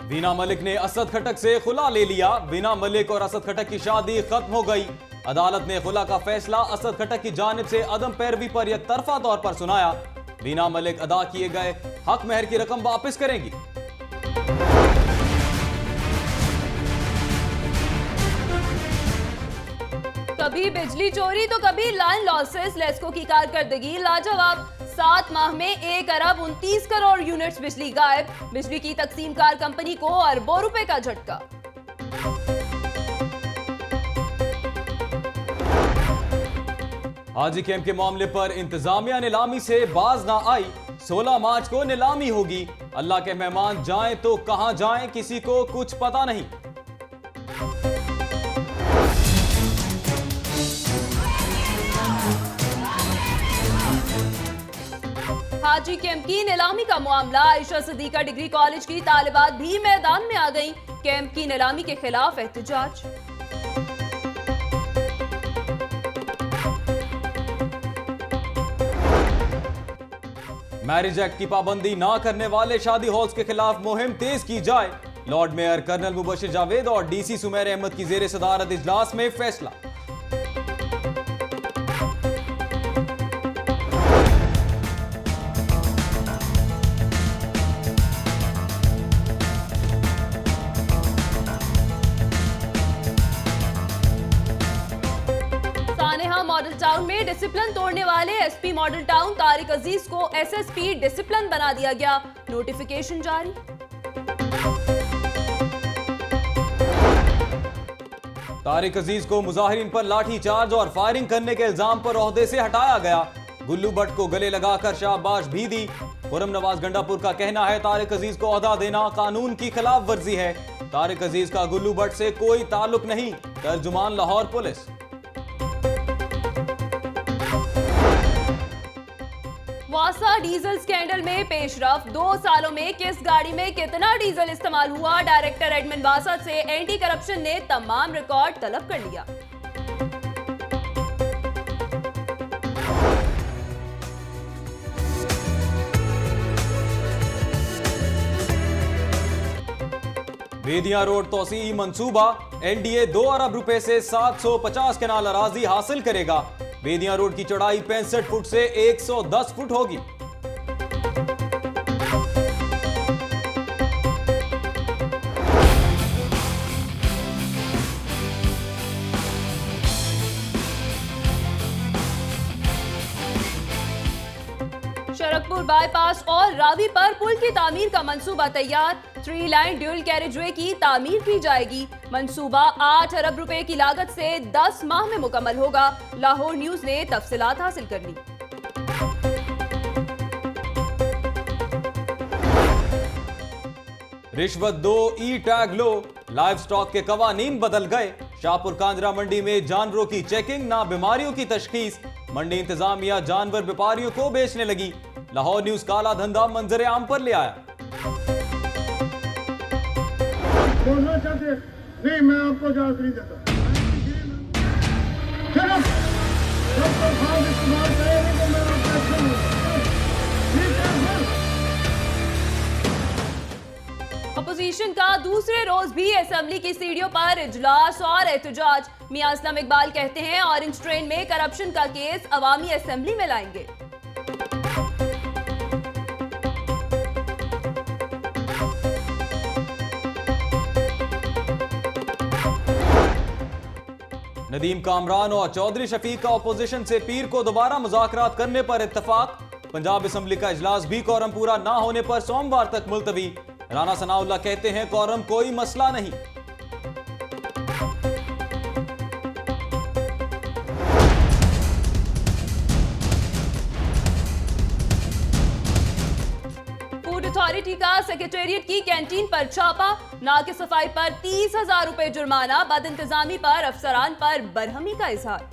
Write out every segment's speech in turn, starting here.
वीना मलिक ने असद खटक से खुला ले लिया। वीना मलिक और असद खटक की शादी खत्म हो गई। अदालत ने खुला का फैसला असद खटक की जानिब से अदम पैरवी पर एकतरफा तौर पर सुनाया। वीना मलिक अदा किए गए हक महर की रकम वापस करेंगी। कभी बिजली चोरी तो कभी लाइन लॉसेस। लेस्को की कारकर्दगी लाजवाब। 7 माह में 1 अरब 29 करोड़ यूनिट्स बिजली गायब। बिजली की तकसीमकार कंपनी को अरबों रुपए का झटका। हाजी कैंप के मामले पर इंतजामिया नीलामी से बाज ना आई। 16 मार्च को नीलामी होगी। अल्लाह के मेहमान जाएं तो कहां जाएं, किसी को कुछ पता नहीं। हाजी कैंप की नीलामी का मामला। आयशा सदीका डिग्री कॉलेज की तालिबात भी मैदान में आ गईं। कैंप की नीलामी के खिलाफ एहतजाज। मैरिज एक्ट की पाबंदी ना करने वाले शादी हॉल्स के खिलाफ मुहिम तेज की जाए। Lord mayor colonel Mubashir Javed और डीसी सुमेर अहमद की जेर सदारत इजलास में फैसला। मॉडल टाउन में डिसिप्लिन तोड़ने वाले एसपी मॉडल टाउन तारिक अजीज को एसएसपी डिसिप्लिन बना दिया गया। नोटिफिकेशन जारी। तारिक अजीज को मुजाहिरीन पर लाठी चार्ज और फायरिंग करने के इल्जाम पर ओहदे से हटाया गया। गुल्लू भट्ट को गले लगाकर शाबाश भी दी। खुरम नवाज गंडापुर का कहना है तारिक अजीज को ओहदा देना कानून की खिलाफ वर्जी है। तारिक अजीज का गुल्लू भट्ट से कोई ताल्लुक नहीं। तर्जुमान लाहौर पुलिस। वासा डीजल स्कैंडल में पेशरफ। 2 सालों में किस गाड़ी में कितना डीजल इस्तेमाल हुआ, डायरेक्टर एडमिन वासा से एंटी करप्शन ने तमाम रिकॉर्ड तलब कर लिया। बेदिया रोड तोसी मंसूबा। एनडीए 2 अरब रुपए से 750 कनाल अराजी हासिल करेगा। बेदिया रोड की चौड़ाई 65 फुट से 110 फुट होगी। शरकपुर बाईपास और रावी पर पुल की तामीर का मंसूबा तैयार। 3 लाइन ड्यूल कैरेजवे की तामीर की जाएगी। मंसूबा 8 अरब रुपए की लागत से 10 माह में मुकम्मल होगा। लाहौर न्यूज ने तफसीलात हासिल कर ली। रिश्वत दो, ई टैग लो। लाइव स्टॉक के कवानीन बदल गए। शाहपुर कांजरा मंडी में जानवरों की चेकिंग, ना बीमारियों की तशखीस। मंडी इंतजामिया जानवर व्यापारियों को बेचने लगी। लाहौर न्यूज काला धंधा मंजर आम पर ले आया। नहीं, मैं आपको इजाजत नहीं देता। अपोजिशन का दूसरे रोज भी असेंबली की सीढ़ियों पर इजलास और एहतजाज। मियां असलम इकबाल कहते हैं ऑरेंज ट्रेन में करप्शन का केस अवामी असेंबली में लाएंगे। नदीम कामरान और चौधरी शफीक का अपोजिशन से पीर को दोबारा मुज़ाकरात करने पर इत्तफाक। पंजाब असेंबली का इजलास भी कोरम पूरा ना होने पर सोमवार तक मुलतवी। राना सनाउल्लाह कहते हैं कोरम कोई मसला नहीं। फूड अथॉरिटी का सेक्रेटेरिएट की कैंटीन पर छापा। ना की सफाई पर 30,000 रुपए जुर्माना। बद इंतजामी पर अफसरान पर बरहमी का इजहार।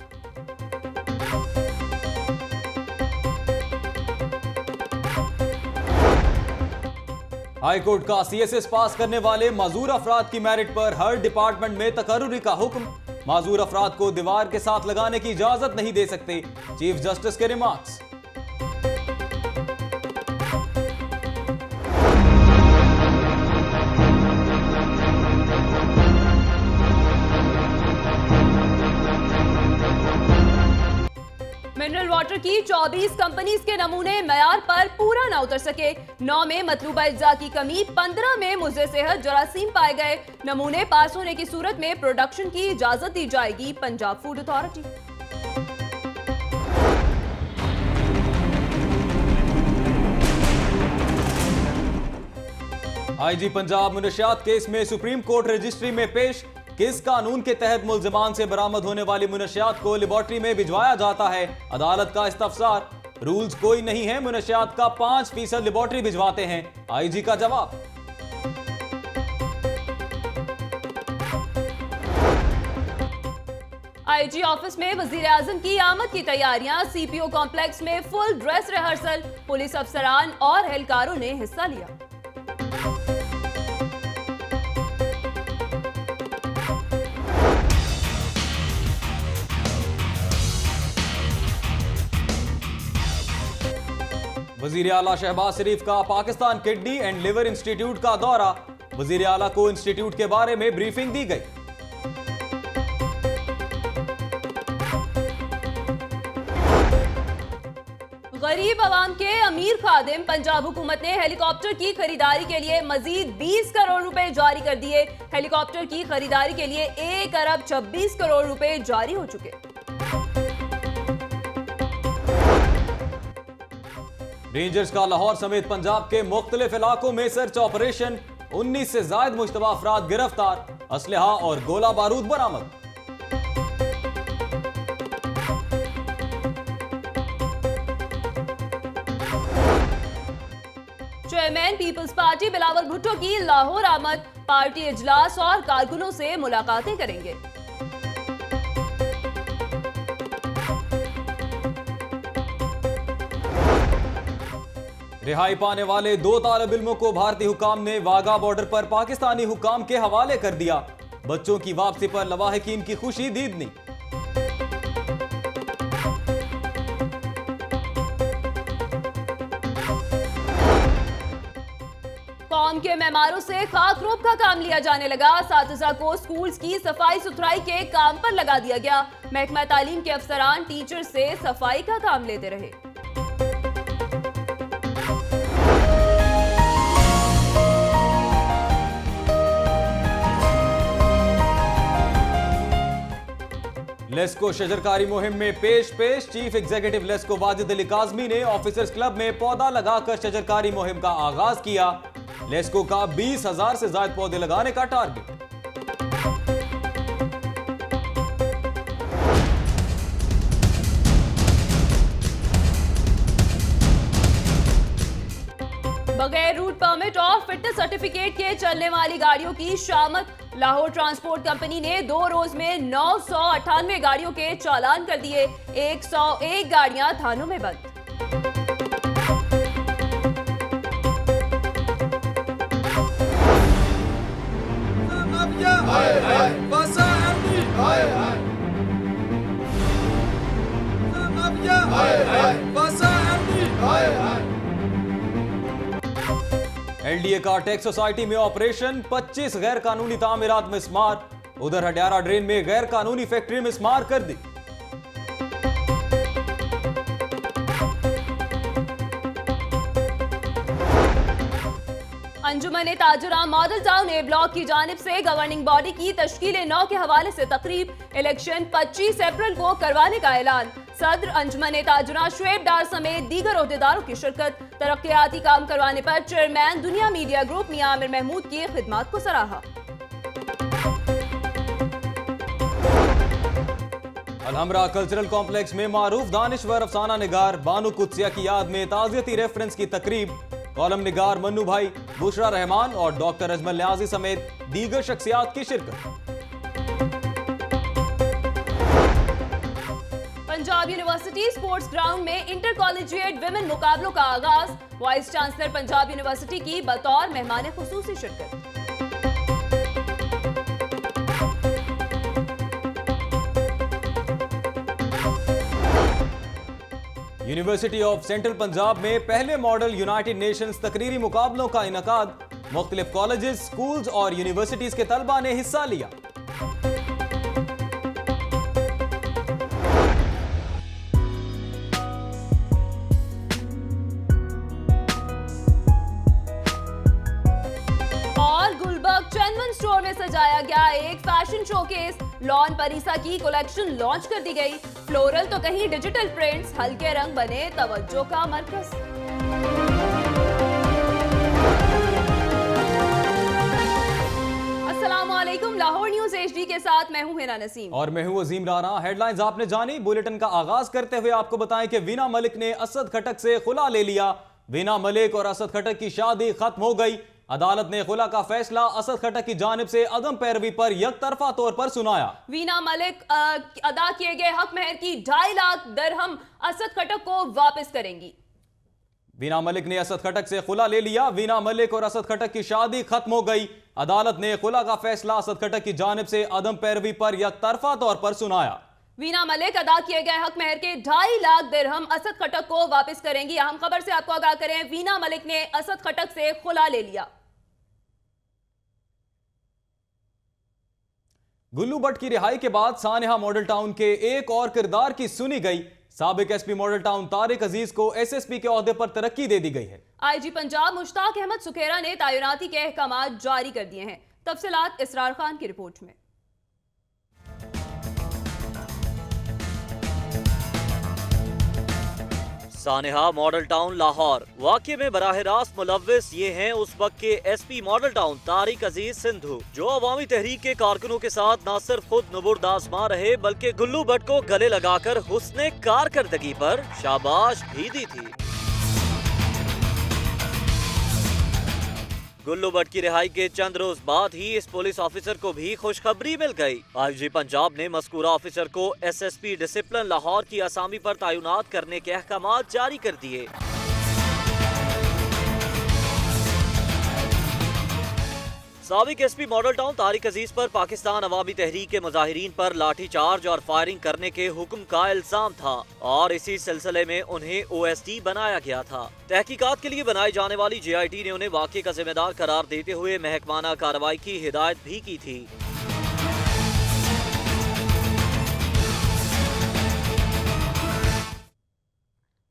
हाई कोर्ट का सीएसएस पास करने वाले माजूर अफराद की मेरिट पर हर डिपार्टमेंट में तकर्रुरी का हुक्म। माजूर अफराद को दीवार के साथ लगाने की इजाजत नहीं दे सकते। चीफ जस्टिस के रिमार्क्स। भी 24 कंपनीज के नमूने मयार पर पूरा न उतर सके। 9 में मतलूबा अज्जा की कमी, 15 में मुज़े सेहत जरासीम पाए गए। नमूने पास होने की सूरत में प्रोडक्शन की इजाजत दी जाएगी, Punjab Food Authority. IG Punjab मुनशियात केस में सुप्रीम कोर्ट रजिस्ट्री में पेश। किस कानून के तहत मुल्जिमान से बरामद होने वाली मुनशियात को लेबोरेटरी में भिजवाया जाता है? अदालत का इस्तफसार। रूल्स कोई नहीं है, मुनशियात का 5% लेबोरेटरी भिजवाते हैं, आईजी का जवाब। आईजी ऑफिस में वजीर आजम की आमद की तैयारियां, सीपीओ कॉम्प्लेक्स में फुल ड्रेस रिहर्सल, पुलिस अफसरान और एहलकारों ने हिस्सा लिया। वजीर आला शहबाज शरीफ का Pakistan kidney and liver institute का दौरा। वजीर आला को इंस्टीट्यूट के बारे में ब्रीफिंग दी गई। गरीब आवाम के अमीर खादिम, पंजाब हुकूमत ने हेलीकॉप्टर की खरीदारी के लिए मजीद 20 करोड़ रुपए जारी कर दिए। हेलीकॉप्टर की खरीदारी के लिए 1 अरब 26 करोड़ रुपए जारी हो चुके। रेंजर्स का लाहौर समेत पंजाब के मुख्तलिफ इलाकों में सर्च ऑपरेशन। 19 से जायद मुश्तबा अफराद गिरफ्तार, असलहा और गोला बारूद बरामद। Chairman Peoples Party Bilawal Bhutto की लाहौर आमद, पार्टी इजलास और कारकुनों से मुलाकातें करेंगे। रिहाई पाने वाले 2 तालिब इल्मों को भारतीय हुकाम ने वाघा बॉर्डर पर पाकिस्तानी हुकाम के हवाले कर दिया। बच्चों की वापसी पर लवाहिकीन की खुशी दीदनी। कौम के मेहमानों से खाकरोब का काम लिया जाने लगा। सातिज़ा को स्कूल्स की सफाई सुथराई के काम पर लगा दिया गया। महकमा तालीम के अफसरान टीचर से सफाई का काम लेते रहे। लेस्को शजरकारी मुहिम में पेश चीफ एग्जीक्यूटिव लेस्को वाजिद अली काज़मी ने ऑफिसर्स क्लब में पौधा लगाकर शजरकारी मुहिम का आगाज किया। लेस्को का 20,000 से ज्यादा पौधे लगाने का टारगेट। बगैर रूट परमिट और फिटनेस सर्टिफिकेट के चलने वाली गाड़ियों की शामत। लाहौर ट्रांसपोर्ट कंपनी ने 2 रोज में 998 गाड़ियों के चालान कर दिए। 101 गाड़ियां थानों में बंद। एलडीए का टैक्स सोसाइटी में ऑपरेशन, 25 गैर कानूनी तामीरात मिसमार। उधर हडियारा ड्रेन में गैर कानूनी फैक्ट्री मिसमार कर दी। अंजुमन ताजुरा मॉडल टाउन ए ब्लॉक की जानिब से गवर्निंग बॉडी की तश्कील 9 के हवाले से तकरीब। इलेक्शन 25 अप्रैल को करवाने का ऐलान। सदर अंजुमन ताजुरा शुएब डार समेत दीगर ओहदेदारों की शिरकत। तरक्याती काम करवाने पर चेयरमैन दुनिया मीडिया ग्रुप मियां आमिर महमूद की खिदमत को सराहा। अलहमरा कल्चरल कॉम्प्लेक्स में मारूफ दानिश्वर अफसाना निगार बानो कुदसिया की याद में ताज़ियती रेफरेंस की तकरीब। कॉलम निगार मन्नू भाई, बुशरा रहमान और डॉक्टर अजमल न्याजी समेत दीगर शख्सियात की शिरकत। पंजाब यूनिवर्सिटी स्पोर्ट्स ग्राउंड में इंटर कॉलेजिएट विमेन मुकाबलों का आगाज। वाइस चांसलर पंजाब यूनिवर्सिटी की बतौर मेहमान खुसूसी शिरकत। यूनिवर्सिटी ऑफ सेंट्रल पंजाब में पहले मॉडल यूनाइटेड नेशंस तकरीरी मुकाबलों का इनकाद। मुख्तलिफ कॉलेजेस, स्कूल्स और यूनिवर्सिटीज के तलबा ने हिस्सा लिया। सजाया गया एक फैशन शोकेस। लॉन परीसा की कलेक्शन लॉन्च कर दी गई। फ्लोरल तो कहीं डिजिटल प्रिंट्स, हल्के रंग बने तवज्जो का मरकज। अस्सलामुअलैकुम, लाहौर न्यूज एचडी के साथ मैं हूं हिना नसीम और मैं हूं अजीम राना। हेडलाइंस आपने जानी। बुलेटिन का आगाज करते हुए आपको बताएं कि वीना मलिक ने असद खटक से खुला ले लिया। वीना मलिक और असद खटक की शादी खत्म हो गई। अदालत ने खुला का फैसला असद खटक की जानिब से अदम पैरवी पर यकतरफा तौर पर सुनाया। वीना मलिक अदा किए गए हक महर की 2.5 लाख दिरहम असद खटक को वापस करेंगी। वीना मलिक ने असद खटक से खुला ले लिया। वीना मलिक और असद खटक की शादी खत्म हो गई। अदालत ने खुला का फैसला असद खटक की जानिब से अदम पैरवी पर यकतरफा तौर पर सुनाया। वीना मलिक अदा किए गए हक महर के 2.5 लाख दिरहम असद खटक को वापस करेंगी। अहम खबर से आपको आगाह करें, वीना मलिक ने असद खटक से खुला ले लिया। गुल्लू भट्ट की रिहाई के बाद सानेहा मॉडल टाउन के एक और किरदार की सुनी गई। साबिक एसपी मॉडल टाउन तारिक अजीज को एसएसपी के ओहदे पर तरक्की दे दी गई है। आईजी पंजाब मुश्ताक अहमद सुखेरा ने तैनाती के अहकाम जारी कर दिए हैं। तफसीलात इसरार खान की रिपोर्ट में। सानेहा मॉडल टाउन लाहौर वाकये में बराह रास्त मुलव्विस ये हैं उस वक्त के एसपी मॉडल टाउन तारिक अजीज सिंधु, जो अवामी तहरीक के कारकुनों के साथ न सिर्फ खुद नुबुर्द आजमा रहे बल्कि गुल्लू भट्ट को गले लगाकर हुस्ने कारकर्दगी पर शाबाश भी दी थी। गुल्लू भट्ट की रिहाई के चंद रोज बाद ही इस पुलिस ऑफिसर को भी खुशखबरी मिल गई। आईजी पंजाब ने मज़कूरा ऑफिसर को एसएसपी डिसिप्लिन लाहौर की असामी पर तैनात करने के अहकाम जारी कर दिए। साबिक एसपी मॉडल टाउन तारिक अजीज पर पाकिस्तान अवामी तहरीक के मुजाहिरीन पर लाठी चार्ज और फायरिंग करने के हुक्म का इल्जाम था और इसी सिलसिले में उन्हें ओएसडी बनाया गया था। तहकीकात के लिए बनाई जाने वाली जेआईटी ने उन्हें वाक़े का जिम्मेदार करार देते हुए महकमाना कार्रवाई की हिदायत भी की थी।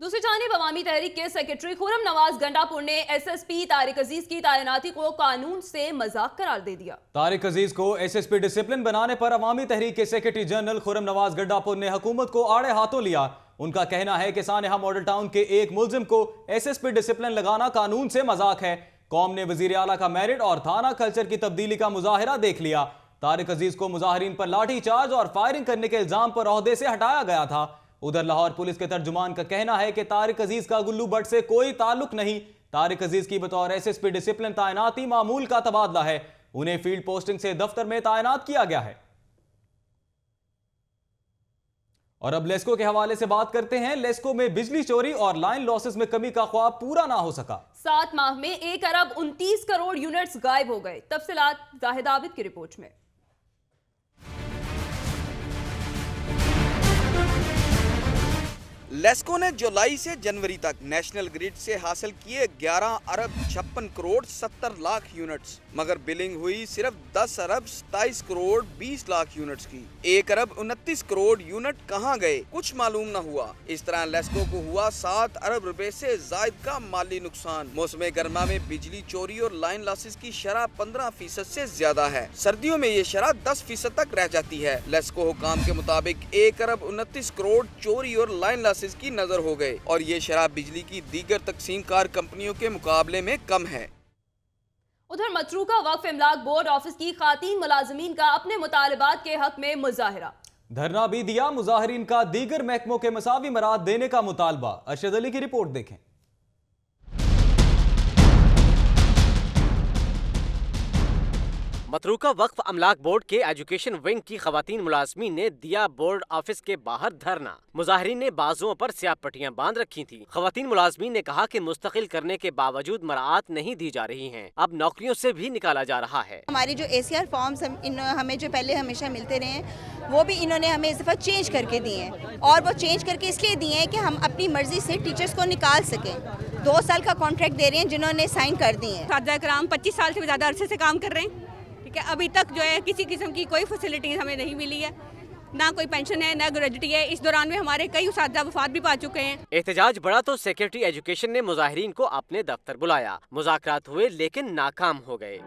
दूसरी जानिब अवामी तहरीक के सेक्रेटरी खुरम नवाज गंडापुर ने एसएसपी तारिक अजीज की तैनाती को कानून से मजाक करार दे दिया। तारिक अजीज को एसएसपी डिसिप्लिन बनाने पर अवामी तहरीक के सेक्रेटरी जनरल खुरम नवाज गंडापुर ने हुकूमत को आड़े हाथों लिया। उनका कहना है कि सानेहा मॉडल टाउन के एक मुलजिम को एसएसपी डिसिप्लिन लगाना कानून से मजाक है। कौम ने वजीर आला का मेरिट और थाना कल्चर की तब्दीली का मुजाहिरा देख लिया। तारिक अजीज को मुजाहिरीन पर लाठी चार्ज और फायरिंग करने के इल्जाम पर ओहदे से हटाया गया था। उधर लाहौर पुलिस के तर्जुमान का कहना है कि तारिक अजीज का गुल्लू भट्ट से कोई ताल्लुक नहीं। तारिक अजीज की बतौर एसएसपी डिसिप्लिन तैनाती मामूल का तबादला है। उन्हें फील्ड पोस्टिंग से दफ्तर में तैनात किया गया है। और अब लेस्को के हवाले से बात करते हैं। लेस्को में बिजली चोरी और लाइन लॉसेस में कमी का ख्वाब पूरा ना हो सका। 7 माह में 1 अरब 29 करोड़ यूनिट्स गायब हो गए। तफसीलात जाहिद आबिद की रिपोर्ट में। लेस्को ने जुलाई से जनवरी तक नेशनल ग्रिड से हासिल किए 11 अरब 56 करोड़ 70 लाख यूनिट्स, मगर बिलिंग हुई सिर्फ 10 अरब 27 करोड़ 20 लाख यूनिट्स की। 1 अरब 29 करोड़ यूनिट कहां गए कुछ मालूम न हुआ। इस तरह लेस्को को हुआ 7 अरब रुपए से जायद का माली नुकसान। मौसम गर्मा में बिजली चोरी और लाइन लॉसेस की शरह 15% से ज्यादा है। सर्दियों में ये शरह 10% तक रह जाती है। लेस्को हुकाम के मुताबिक 1 अरब 29 करोड़ चोरी और लाइन लॉसेस की नजर हो गए और ये शराब बिजली की दीगर तकसीम कार कंपनियों के मुकाबले में कम है। उधर मतरूका वक्फ इमलाक बोर्ड ऑफिस की खातीन मुलाजमीन का अपने मुतालबात के हक में मुजाहिरा। धरना भी दिया। मुजाहिरीन का दीगर महकमों के मसावी मराद देने का मुतालबा। अरशद अली की रिपोर्ट देखें। मतरूका वक्फ अमलाक बोर्ड के एजुकेशन विंग की खवातीन मुलाजमीन ने दिया बोर्ड ऑफिस के बाहर धरना। मुजाहिरीन ने बाजुओं पर स्याह पट्टियां बांध रखी थी। खवातीन मुलाजमीन ने कहा कि मुस्तकिल करने के बावजूद मराआत नहीं दी जा रही हैं, अब नौकरियों से भी निकाला जा रहा है। हमारे जो ACR फॉर्म्स हमें जो पहले हमेशा मिलते रहे हैं वो भी इन्होंने हमें इस दफ़ा चेंज करके दिए हैं, और वो चेंज करके इसलिए दिए हैं कि हम अपनी मर्जी से टीचर्स को निकाल सकें। 2 साल का कॉन्ट्रैक्ट दे रहे हैं जिन्होंने साइन कर दिए हैं। सादा कराम 25 साल से भी ज़्यादा अरसे से काम कर रहे हैं, ठीक है। अभी तक जो है किसी किस्म की कोई फैसिलिटीज़ हमें नहीं मिली है, ना कोई पेंशन है ना ग्रेजुटी है। इस दौरान में हमारे कई उस्ताद वफात भी पा चुके हैं। एहतजाज बढ़ा तो सेक्रेटरी एजुकेशन ने मुजाहिरीन को अपने दफ्तर बुलाया। मुज़ाकरात हुए लेकिन नाकाम हो गए।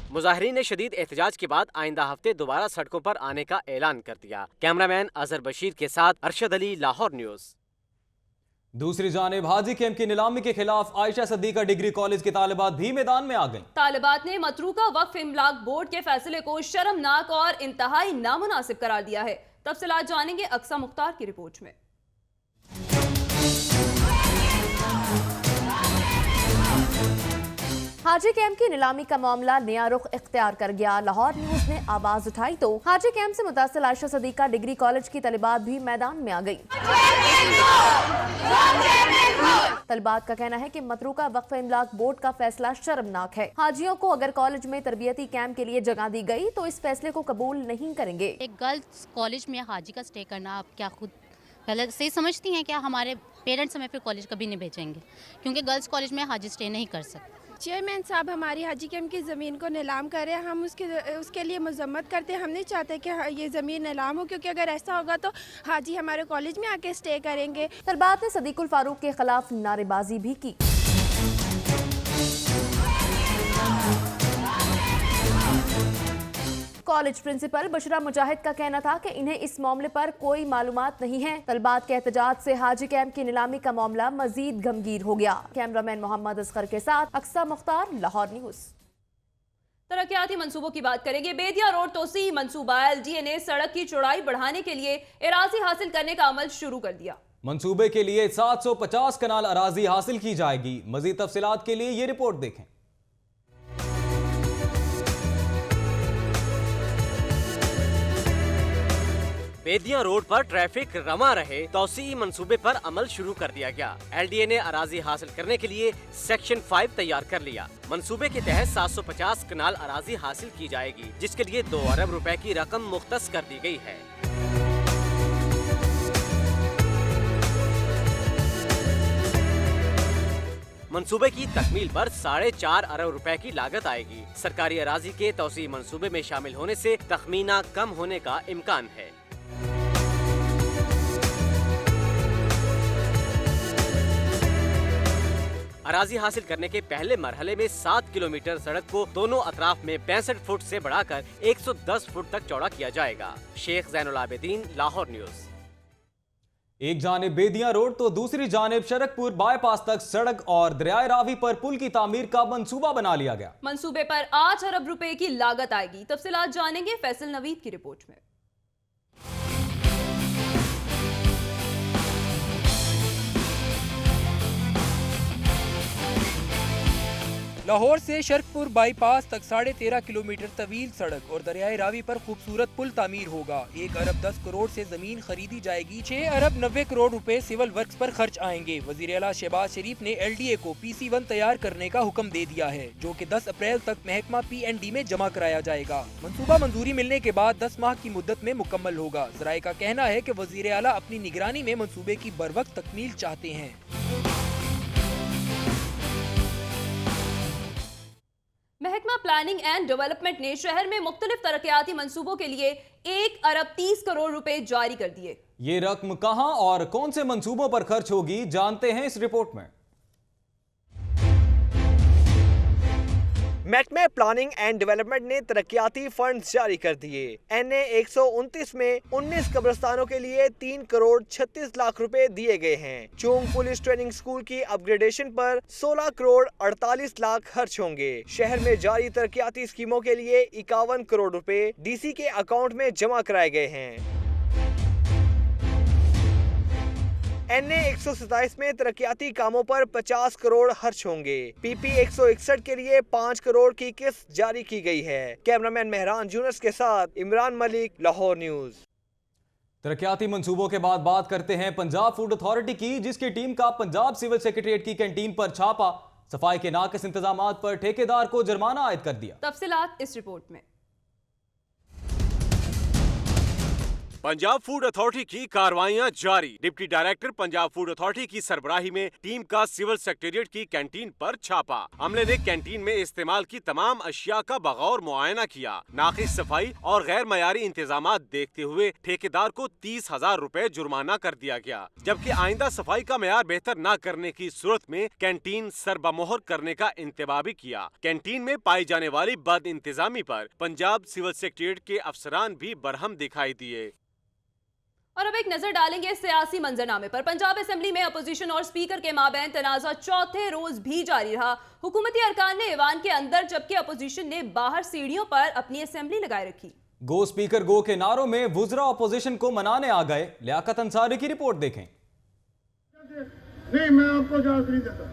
मुजाहिरीन ने शदीद एहतजाज के बाद आइंदा हफ्ते दोबारा सड़कों पर आने का ऐलान कर दिया। कैमरामैन अजहर बशीर के साथ अरशद अली, लाहौर न्यूज। दूसरी जानिब हाजी कैंप की नीलामी के खिलाफ आयशा सदीका डिग्री कॉलेज की तालिबात भी मैदान में आ गईं। तालिबात ने मतरूका वक्फ इमलाक बोर्ड के फैसले को शर्मनाक और इंतहाई नामुनासिब करार दिया है। तफसीलात जानेंगे अक्सा मुख्तार की रिपोर्ट में। हाजी कैंप की नीलामी का मामला नया रुख इख्तियार कर गया। लाहौर न्यूज ने आवाज उठाई तो हाजी कैंप से मुतासिल आयशा सदीका डिग्री कॉलेज की तलिबात भी मैदान में आ गई। तलिबात का कहना है कि मतरूका वक्फ इमलाक बोर्ड का फैसला शर्मनाक है। हाजियों को अगर कॉलेज में तरबियती कैंप के लिए जगह दी गई तो इस फैसले को कबूल नहीं करेंगे। एक गर्ल्स कॉलेज में हाजी का स्टे करना आप क्या खुद गलत सही समझती हैं क्या? हमारे पेरेंट्स हमें फिर कॉलेज कभी नहीं भेजेंगे क्योंकि गर्ल्स कॉलेज में हाजी स्टे नहीं कर सकते। चेयरमैन साहब हमारी हाजी कैंप की ज़मीन को नीलाम कर रहे हैं, हम उसके लिए मजम्मत करते हैं। हम नहीं चाहते कि ये ज़मीन नीलाम हो क्योंकि अगर ऐसा होगा तो हाजी हमारे कॉलेज में आके स्टे करेंगे। तलबात ने सदीकुल फारूक के खिलाफ नारेबाजी भी की। कॉलेज प्रिंसिपल बशरा मुजाहिद का कहना था कि इन्हें इस मामले पर कोई मालूमात नहीं है। तलबात के एहतजाज से हाजी कैंप की नीलामी का मामला मजीद गमगीर हो गया। कैमरामैन मोहम्मद असगर के साथ अक्सा मुख्तार, लाहौर न्यूज। तरक्याती मंसूबों की बात करेंगे। बेदिया रोड तोसी मंसूबा LDA ने सड़क की चौड़ाई बढ़ाने के लिए अराजी हासिल करने का अमल शुरू कर दिया। मंसूबे के लिए 750 कनाल अराजी हासिल की जाएगी। मजीद तफसीलात के लिए ये रिपोर्ट देखें। बेदिया रोड पर ट्रैफिक रमा रहे, तौसी मंसूबे पर अमल शुरू कर दिया गया। LDA ने अराजी हासिल करने के लिए सेक्शन 5 तैयार कर लिया। मंसूबे के तहत 750 कनाल अराजी हासिल की जाएगी, जिसके लिए 2 अरब रुपए की रकम मुख्तस कर दी गई है। मंसूबे की तकमील पर 4.5 अरब रुपए की लागत आएगी। सरकारी अराजी के तौसी मंसूबे में शामिल होने से तखमीना कम होने का इम्कान है। अराजी हासिल करने के पहले मरहले में 7 किलोमीटर सड़क को दोनों अतराफ में 65 फुट से बढ़ाकर 110 फुट तक चौड़ा किया जाएगा। शेख ज़ैनुल आबिदीन, लाहौर न्यूज। एक जानिब बेदिया रोड तो दूसरी जानिब शरकपुर बाईपास तक सड़क और दरियाए रावी पर पुल की तामीर का मंसूबा बना लिया गया। मंसूबे पर 8 अरब रुपए की लागत आएगी। तफसीलात जानेंगे फैसल नवीद की रिपोर्ट में। लाहौर से शरकपुर बाईपास तक 13.5 किलोमीटर तवील सड़क और दरियाए रावी पर खूबसूरत पुल तामीर होगा। 1 अरब 10 करोड़ से जमीन खरीदी जाएगी। 6 अरब 90 करोड़ रुपए सिविल वर्क्स पर खर्च आएंगे। वजीर आला शहबाज शरीफ ने LDA को PC1 तैयार करने का हुक्म दे दिया है, जो कि 10 अप्रैल तक महकमा PND में जमा कराया जाएगा। मंसूबा मंजूरी मिलने के बाद 10 माह की मुद्दत में मुकम्मल होगा। ज़राए का कहना है कि वजीर आला अपनी निगरानी में मंसूबे की बरवक्त तकमील चाहते हैं। महकमा प्लानिंग एंड डेवलपमेंट ने शहर में मुख्तलिफ तरक्याती मंसूबों के लिए 1 अरब 30 करोड़ रुपए जारी कर दिए। ये रकम कहां और कौन से मंसूबों पर खर्च होगी, जानते हैं इस रिपोर्ट में। महकमा प्लानिंग एंड डेवलपमेंट ने तरक्याती फंड जारी कर दिए। NA 129 में 19 कब्रिस्तानों के लिए 3 करोड़ 36 लाख रुपए दिए गए हैं। चोंग पुलिस ट्रेनिंग स्कूल की अपग्रेडेशन पर 16 करोड़ 48 लाख खर्च होंगे। शहर में जारी तरक्याती स्कीमों के लिए 51 करोड़ रुपए DC के अकाउंट में जमा कराए गए हैं। NA 127 में तरक्याती कामों पर 50 करोड़ खर्च होंगे। PP 161 के लिए 5 करोड़ की किस्त जारी की गई है। कैमरामैन मेहरान यूनुस के साथ इमरान मलिक, लाहौर न्यूज। तरक्याती मंसूबों के बाद बात करते हैं पंजाब फूड अथॉरिटी की, जिसकी टीम का पंजाब सिविल सेक्रेटरीट की कैंटीन पर छापा। सफाई के नाकिस इंतजामात पर ठेकेदार को जुर्माना आयद कर दिया। तफसीलात इस रिपोर्ट में। पंजाब फूड अथॉरिटी की कार्रवाइयां जारी। Deputy director Punjab Food authority की सरबराही में टीम का सिविल सेक्रेटेरिएट की कैंटीन पर छापा। अमले ने कैंटीन में इस्तेमाल की तमाम अशिया का बगौर मुआयना किया। नाकिस सफाई और गैर मयारी इंतजामात देखते हुए ठेकेदार को 30,000 रुपए जुर्माना कर दिया गया, जबकि आइंदा सफाई का मयार बेहतर न करने की सूरत में कैंटीन सरबमोहर करने का इंतबाह भी किया। कैंटीन में पाई जाने वाली बद इंतजामी पर पंजाब सिविल सेक्रेटेरिएट के अफसरान भी बरहम दिखाई दिए। और अब एक नजर डालेंगे सियासी मंजरनामे पर। पंजाब असेंबली में अपोजिशन और स्पीकर के माबैन तनाजा चौथे रोज भी जारी रहा। हुकूमती अरकान ने ऐवान के अंदर जबकि अपोजिशन ने बाहर सीढ़ियों पर अपनी असेंबली लगाए रखी। गो स्पीकर गो के नारों में वुज़रा अपोजिशन को मनाने आ गए। लियाकत अंसारी की रिपोर्ट देखें। नहीं, मैं आपको इजाजत नहीं देता।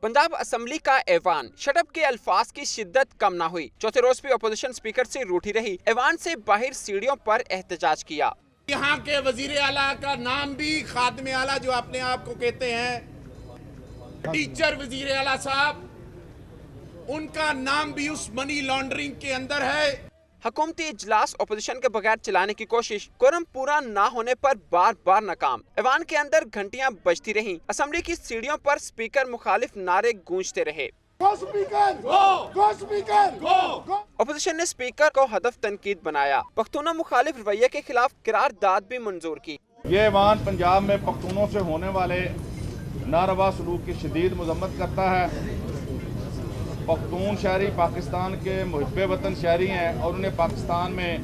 पंजाब असेंबली का ऐवान शटअप के अल्फाज की शिद्दत कम ना हुई। चौथे रोज भी अपोजिशन स्पीकर से रूठी रही। ऐवान से बाहर सीढ़ियों पर एहतजाज किया। यहाँ के वजीर आला का नाम भी खादमे आला जो अपने आप को कहते हैं, टीचर वजीर आला साहब, उनका नाम भी उस मनी लॉन्ड्रिंग के अंदर है। हुकूमती इजलास अपोजिशन के बगैर चलाने की कोशिश कोरम पूरा ना होने पर बार बार नाकाम। ऐवान के अंदर घंटियां बजती रहीं। असेंबली की सीढ़ियों पर स्पीकर मुखालिफ नारे गूंजते रहे। गो स्पीकर, गो स्पीकर, गो। अपोजिशन ने स्पीकर को हदफ तनकीद बनाया। पख्तूना मुखालिफ रवैये के खिलाफ करारदाद भी मंजूर की। ये ऐवान पंजाब में पख्तूनों से होने वाले नारवा सलूक की शदीद मजम्मत करता है। पख्तून शहरी पाकिस्तान के मुहिब्बे वतन शहरी हैं और उन्हें पाकिस्तान में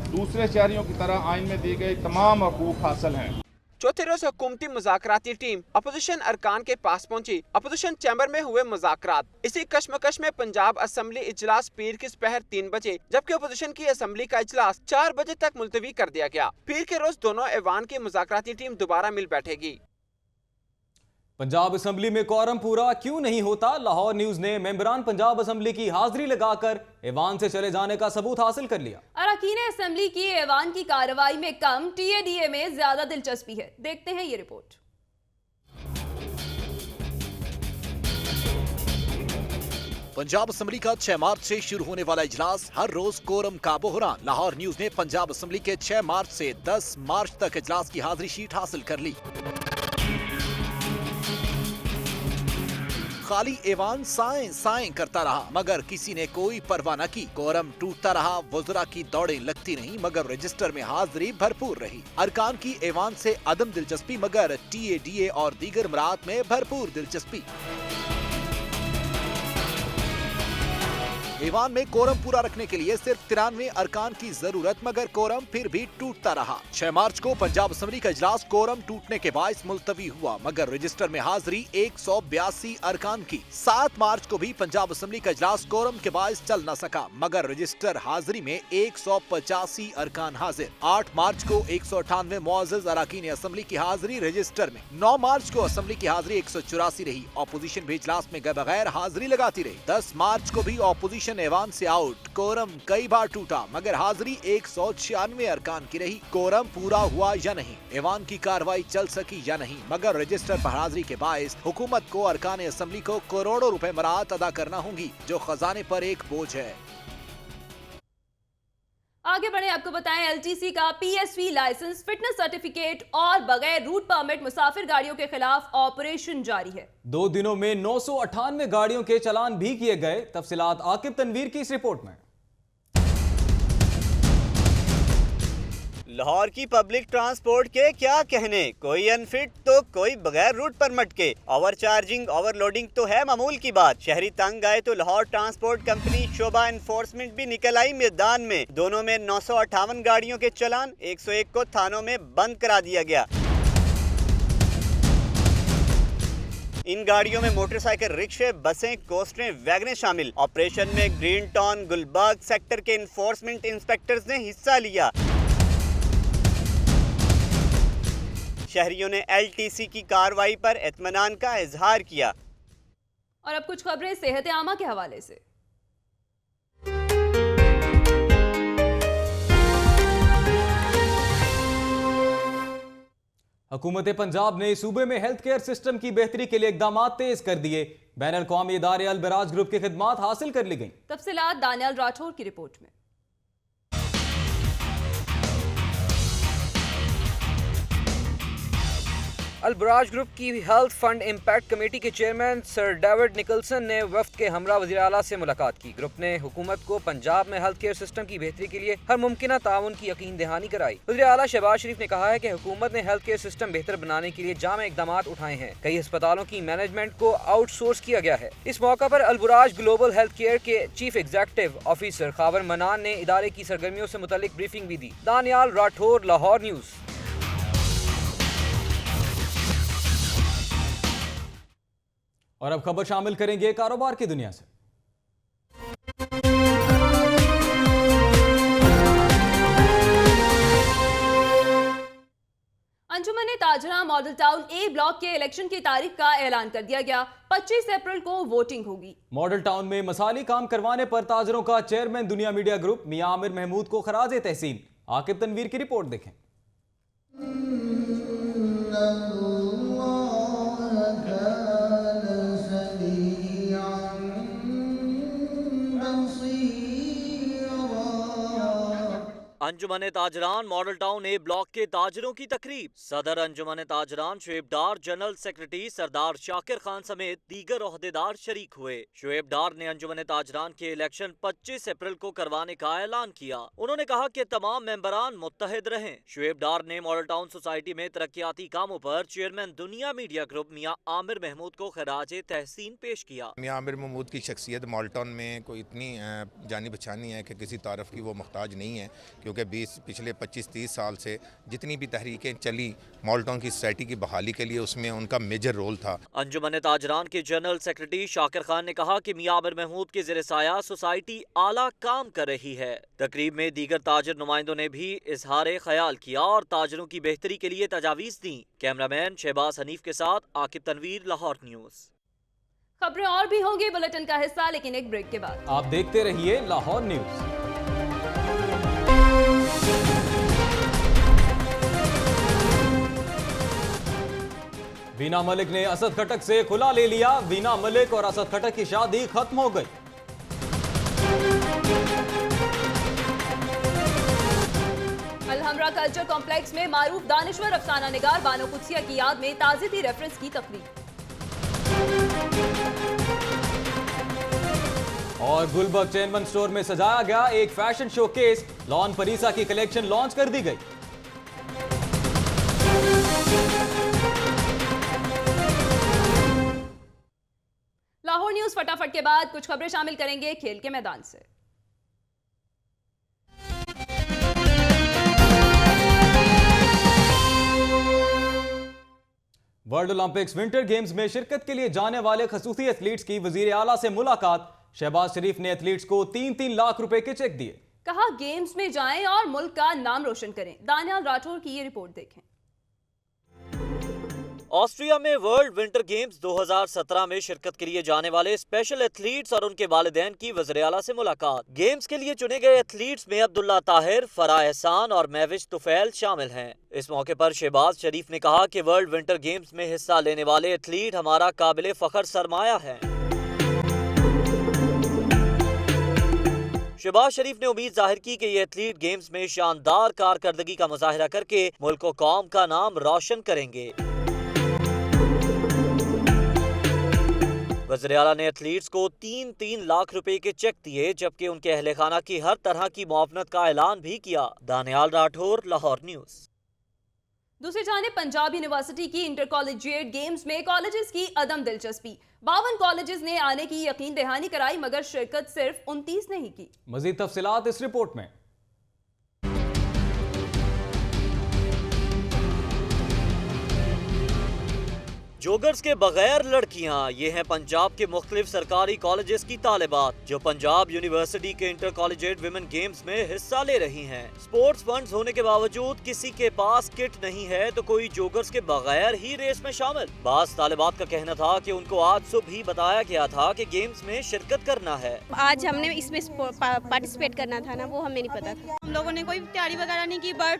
दूसरे शहरियों की तरह आइन में दी गई तमाम हकूक हासिल हैं। चौथे रोज हुकूमती मुज़ाकराती टीम अपोजिशन अरकान के पास पहुंची। अपोजिशन चैम्बर में हुए मुज़ाकरात। इसी कश्मकश में पंजाब असेंबली इजलास पीर की दोपहर 3 बजे जबकि अपोजिशन की असेंबली का इजलास 4 बजे तक मुलतवी कर दिया गया। पीर के रोज दोनों ऐवान की मुज़ाकराती टीम दोबारा मिल बैठेगी। पंजाब असेंबली में कोरम पूरा क्यों नहीं होता? लाहौर न्यूज ने मेंबरान पंजाब असेंबली की हाजिरी लगाकर ऐवान से चले जाने का सबूत हासिल कर लिया। अरकान असेंबली की ऐवान की कार्रवाई में कम, टीएडीए में ज्यादा दिलचस्पी है। देखते हैं ये रिपोर्ट। पंजाब असेंबली का 6 मार्च से शुरू होने वाला इजलास हर रोज कोरम का बहरान। लाहौर न्यूज ने पंजाब असेंबली के 6 मार्च से 10 मार्च तक इजलास की हाजिरी शीट हासिल कर ली। खाली ऐवान साएं साएं करता रहा मगर किसी ने कोई परवाह न की। कोरम टूटता रहा, वज़रा की दौड़ें लगती नहीं मगर रजिस्टर में हाजिरी भरपूर रही। अरकान की ऐवान से अदम दिलचस्पी मगर टीएडीए और दीगर मरात में भरपूर दिलचस्पी। ऐवान में कोरम पूरा रखने के लिए सिर्फ 93 अरकान की जरूरत मगर कोरम फिर भी टूटता रहा। 6 मार्च को पंजाब असेंबली का इजलास कोरम टूटने के बायस मुलतवी हुआ मगर रजिस्टर में हाजिरी 182 अरकान की। 7 मार्च को भी पंजाब असेंबली का इजलास कोरम के बायस चल न सका मगर रजिस्टर हाजिरी में 185 अरकान हाजिर। 8 मार्च को 198 मुअज़्ज़ज़ अरकान असेंबली की हाजिरी रजिस्टर में। 9 मार्च को असेंबली की हाजिरी 184 रही। अपोजिशन भी इजलास में गए बगैर हाजिरी लगाती रही। 10 मार्च को भी अपोजिशन ऐवान से आउट। कोरम कई बार टूटा मगर हाजिरी 196 अरकान की रही। कोरम पूरा हुआ या नहीं, ऐवान की कार्रवाई चल सकी या नहीं मगर रजिस्टर पर हाजिरी के बायस हुकूमत को अरकान असेंबली को करोड़ों रुपए मरात अदा करना होंगी जो खजाने पर एक बोझ है। आगे बढ़े, आपको बताएं एलटीसी का पीएसवी लाइसेंस, फिटनेस सर्टिफिकेट और बगैर रूट परमिट मुसाफिर गाड़ियों के खिलाफ ऑपरेशन जारी है। 2 दिनों में 998 गाड़ियों के चालान भी किए गए। तफसीलात आकिब तनवीर की इस रिपोर्ट में। लाहौर की पब्लिक ट्रांसपोर्ट के क्या कहने, कोई अनफिट तो कोई बगैर रूट परमिट के। ओवर चार्जिंग, ओवरलोडिंग तो है मामूल की बात। शहरी तंग आए तो लाहौर ट्रांसपोर्ट कंपनी शोबा एनफोर्समेंट भी निकल आई मैदान में। दोनों में 958 गाड़ियों के चालान, 101 को थानों में बंद करा दिया गया। इन गाड़ियों में मोटरसाइकिल, रिक्शे, बसें, कोस्टरें, वैगनें शामिल। ऑपरेशन में ग्रीन टाउन, गुलबर्ग सेक्टर के इन्फोर्समेंट इंस्पेक्टर्स ने हिस्सा लिया। शहरियों ने एलटीसी की कार्रवाई पर इत्मीनान का इजहार किया। और अब कुछ खबरें सेहत आमा के हवाले से। हुकूमत पंजाब ने सूबे में हेल्थ केयर सिस्टम की बेहतरी के लिए इकदाम तेज कर दिए। बैन अल-क़वामी इदारे अल-बराज ग्रुप की खिदमात हासिल कर ली गई। तफसीलात दानियाल राठौर की रिपोर्ट में। अल-बराज ग्रुप की हेल्थ फंड इम्पैक्ट कमेटी के चेयरमैन सर डेविड निकलसन ने वफ्द के हमरा वज़ीर आला से मुलाकात की। ग्रुप ने हुकूमत को पंजाब में हेल्थ केयर सिस्टम की बेहतरी के लिए हर मुमकिन ताउन की यकीन दहानी कराई। वज़ीर आला शहबाज शरीफ ने कहा है कि हुकूमत ने हेल्थ केयर सिस्टम बेहतर बनाने के लिए जामे इकदाम उठाए हैं। कई अस्पतालों की मैनेजमेंट को आउटसोर्स किया गया है। इस मौका पर अल-बराज ग्लोबल हेल्थ केयर के चीफ एग्जीक्यूटिव ऑफिसर खावर मनान ने इदारे की सरगर्मियों से मुतालिक ब्रीफिंग भी दी। दानियाल राठौर, लाहौर न्यूज़। और अब खबर शामिल करेंगे कारोबार की दुनिया से। अंजुमन ताजरा मॉडल टाउन ए ब्लॉक के इलेक्शन की तारीख का ऐलान कर दिया गया। 25 अप्रैल को वोटिंग होगी। मॉडल टाउन में मसाली काम करवाने पर ताजरों का चेयरमैन दुनिया मीडिया ग्रुप मियां आमिर महमूद को खराज तहसीन। आकिब तनवीर की रिपोर्ट देखें। अंजुमन ताजरान मॉडल टाउन ए ब्लॉक के ताजरों की तकरीब। सदर अंजुमन ताजरान शुएब डार, जनरल सेक्रेटरी सरदार शाकिर खान समेत दीगर ओहदेदार शरीक हुए। शुएब डार ने अंजुमन ताजरान के इलेक्शन 25 अप्रैल को करवाने का ऐलान किया। उन्होंने कहा कि तमाम मेंबरान मुत्तहिद रहें। शुएब डार ने मॉडल टाउन सोसाइटी में तरक्याती कामों पर चेयरमैन दुनिया मीडिया ग्रुप मियां आमिर महमूद को खराज तहसीन पेश किया। मियां आमिर महमूद की शख्सियत मॉडल टाउन में कोई इतनी जानी पहचानी है कि किसी तारफ़ की वो मुहताज नहीं है, क्योंकि पिछले 25-30 साल से जितनी भी तहरीकें चली मॉडल टाउन की सोसाइटी की बहाली के लिए, उसमें उनका मेजर रोल था। अंजुमन ताजरान के जनरल सेक्रेटरी शाकिर खान ने कहा कि मियां आमिर महमूद के ज़ेर साया सोसाइटी आला काम कर रही है। तकरीब में दीगर ताजर नुमाइंदों ने भी इजहार ख्याल किया और ताजरों की बेहतरी के लिए तजावीज़ दी। कैमरामैन शहबाज हनीफ के साथ आकिब तनवीर, लाहौर न्यूज़। खबरें और भी होंगी बुलेटिन का हिस्सा, लेकिन एक ब्रेक के बाद। आप देखते रहिए लाहौर न्यूज़। वीना मलिक ने असद खटक से खुला ले लिया। वीना मलिक और असद खटक की शादी खत्म हो गई। अलहमरा कल्चर कॉम्प्लेक्स में मारूफ दानिश्वर अफसाना निगार बानो कुदसिया की याद में ताज़ियती रेफरेंस की तकरीब। और गुलबर्ग चेनवन स्टोर में सजाया गया एक फैशन शोकेस। लॉन परीसा की कलेक्शन लॉन्च कर दी गई। लाहौर न्यूज़ फटाफट के बाद कुछ खबरें शामिल करेंगे खेल के मैदान से। वर्ल्ड ओलंपिक्स विंटर गेम्स में शिरकत के लिए जाने वाले खसूसी एथलीट्स की वजीर आला से मुलाकात। शहबाज शरीफ ने एथलीट्स को 3-3 लाख रुपए के चेक दिए। कहा गेम्स में जाएं और मुल्क का नाम रोशन करें। दानियाल राठौर की ये रिपोर्ट देखें। ऑस्ट्रिया में वर्ल्ड विंटर गेम्स 2017 में शिरकत के लिए जाने वाले स्पेशल एथलीट्स और उनके वालिदैन की वज़ीर आला से मुलाकात। गेम्स के लिए चुने गए एथलीट्स में अब्दुल्ला ताहिर, फराह एहसान और महविश तुफैल शामिल हैं। इस मौके पर शहबाज शरीफ ने कहा कि वर्ल्ड विंटर गेम्स में हिस्सा लेने वाले एथलीट हमारा काबिल फख्र सरमाया है। शहबाज शरीफ ने उम्मीद जाहिर की कि ये एथलीट गेम्स में शानदार कारकर्दगी का मुजाहिरा करके मुल्क व कौम का नाम रोशन करेंगे। वज़ीर आला ने एथलीट्स को 3-3 लाख रुपए के चेक दिए, जबकि उनके अहले खाना की हर तरह की मुआवनत का ऐलान भी किया। दानियाल राठौर, लाहौर न्यूज़। दूसरी जानिब पंजाब यूनिवर्सिटी की इंटर कॉलेजिएट गेम्स में कॉलेजेस की अदम दिलचस्पी। 52 कॉलेजेस ने आने की यकीन दहानी कराई, मगर शिरकत सिर्फ 29 ने ही की। मजीद तफसीलात इस रिपोर्ट में। जोगर्स के बगैर लड़कियां, ये हैं पंजाब के मुख्तलिफ सरकारी कॉलेजेस की तालिबात जो पंजाब यूनिवर्सिटी के इंटर कॉलेजिएट विमेन गेम्स में हिस्सा ले रही हैं। स्पोर्ट्स फंड्स होने के बावजूद किसी के पास किट नहीं है तो कोई जोगर्स के बगैर ही रेस में शामिल। बास तालिबात का कहना था कि उनको आज सुबह ही बताया गया था कि गेम्स में शिरकत करना है। आज हमने इसमें पार्टिसिपेट करना था ना, वो हमें नहीं पता था। हम लोगों ने कोई तैयारी वगैरह नहीं की, बट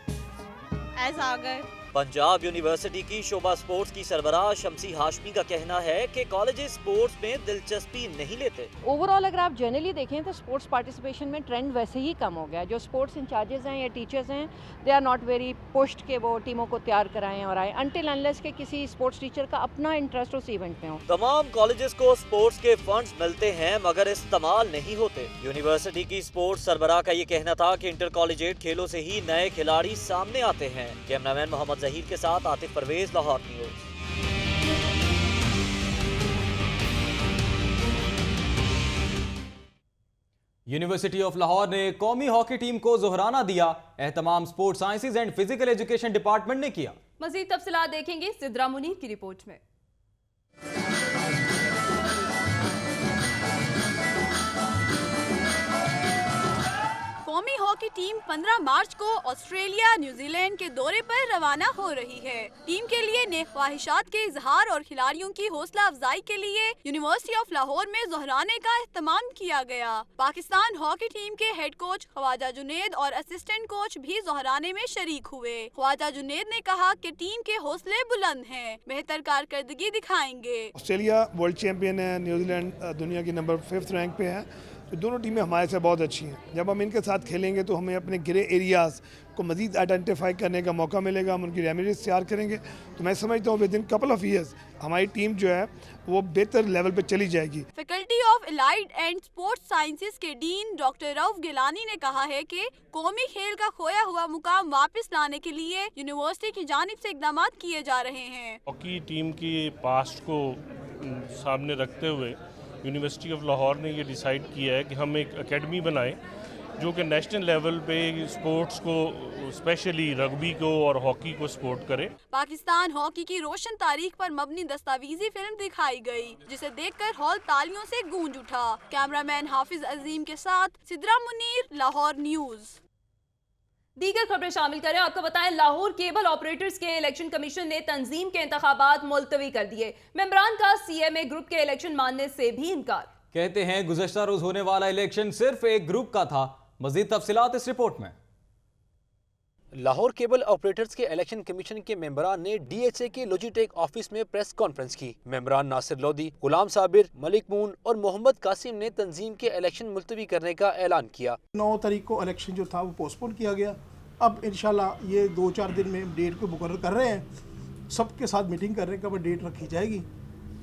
ऐसा आ गए पंजाब यूनिवर्सिटी की शोभा स्पोर्ट्स की सरबराह शमसी हाशमी का कहना है कि कॉलेजेस स्पोर्ट्स में दिलचस्पी नहीं लेते। ओवरऑल अगर आप जनरली देखें तो स्पोर्ट्स पार्टिसिपेशन में ट्रेंड वैसे ही कम हो गया। जो स्पोर्ट्स इंचार्जेस हैं या टीचर्स हैं, they are not very pushed के वो टीमों को तैयार कराएं और आए, अनटिल अनलेस के किसी स्पोर्ट्स टीचर का अपना इंटरेस्ट उस इवेंट में हो। तमाम कॉलेजेस को स्पोर्ट्स के फंड्स मिलते हैं मगर इस्तेमाल नहीं होते। यूनिवर्सिटी की स्पोर्ट्स सरबराह का ये कहना था कि इंटर कॉलेजिएट खेलों से ही नए खिलाड़ी सामने आते हैं। कैमरामैन मोहम्मद जहीर के साथ Atif Parvez, Lahore news. University of Lahore ने कौमी हॉकी टीम को जोहराना दिया। एहतमाम sports sciences and physical education department ने किया। मजीद तफसीलात देखेंगे सिद्रा मुनीर की रिपोर्ट में। कौमी हॉकी टीम 15 मार्च को ऑस्ट्रेलिया न्यूजीलैंड के दौरे पर रवाना हो रही है। टीम के लिए नेक ख्वाहिशात के इजहार और खिलाड़ियों की हौसला अफजाई के लिए यूनिवर्सिटी ऑफ लाहौर में जोहराने का एहतमाम किया गया। पाकिस्तान हॉकी टीम के हेड कोच ख्वाजा जुनेद और असिस्टेंट कोच भी जोहराने में शरीक हुए। ख्वाजा जुनेद ने कहा कि टीम के हौसले बुलंद हैं, बेहतर कारकर्दगी दिखाएंगे। ऑस्ट्रेलिया वर्ल्ड चैंपियन है, न्यूजीलैंड दुनिया की नंबर 5th रैंक पे है, तो दोनों टीमें हमारे से बहुत अच्छी हैं। जब हम इनके साथ खेलेंगे तो हमें अपने ग्रे एरियाज़ को मज़ीद आइडेंटिफाई करने का मौका मिलेगा, हम उनकी रेमेडीज तैयार करेंगे। तो मैं समझता हूँ with in couple of years हमारी टीम जो है वो बेहतर लेवल पे चली जाएगी। Faculty of allied and sports sciences के डीन डॉक्टर रऊफ गिलानी ने कहा है कि कौमी खेल का खोया हुआ मुकाम वापस लाने के लिए यूनिवर्सिटी की जानिब से इकदाम किए जा रहे हैं। हॉकी टीम की पास्ट को सामने रखते हुए यूनिवर्सिटी ऑफ लाहौर ने ये डिसाइड किया है कि हम एक एकेडमी बनाएं जो कि नेशनल लेवल पे स्पोर्ट्स को, स्पेशली रग्बी को और हॉकी को सपोर्ट करे। पाकिस्तान हॉकी की रोशन तारीख पर मबनी दस्तावेजी फिल्म दिखाई गई, जिसे देखकर हॉल तालियों से गूंज उठा। कैमरामैन हाफिज अजीम के साथ सिद्रा मुनीर, लाहौर न्यूज़। दीगर खबरें शामिल करें। आपको बताएं, लाहौर केबल ऑपरेटर्स के इलेक्शन कमीशन ने तंजीम के इंतखाबात मुलतवी कर दिए। मेंबरान का सीएमए ग्रुप के इलेक्शन मानने से भी इनकार। कहते हैं गुज़श्ता रोज होने वाला इलेक्शन सिर्फ एक ग्रुप का था। मजीद तफसीलात इस रिपोर्ट में। लाहौर केबल ऑपरेटर्स के इलेक्शन कमीशन के मेंबरान ने डीएचए के लॉजिटेक ऑफिस में प्रेस कॉन्फ्रेंस की। मेंबरान नासिर लोधी, गुलाम साबिर, मलिक मून और मोहम्मद कासिम ने तंजीम के इलेक्शन मुलतवी करने का ऐलान किया। 9 तारीख को इलेक्शन जो था वो पोस्टपोन किया गया। अब इंशाल्लाह ये 2-4 दिन में डेट को मुकर्रर कर रहे हैं, सबके साथ मीटिंग करने का डेट रखी जाएगी,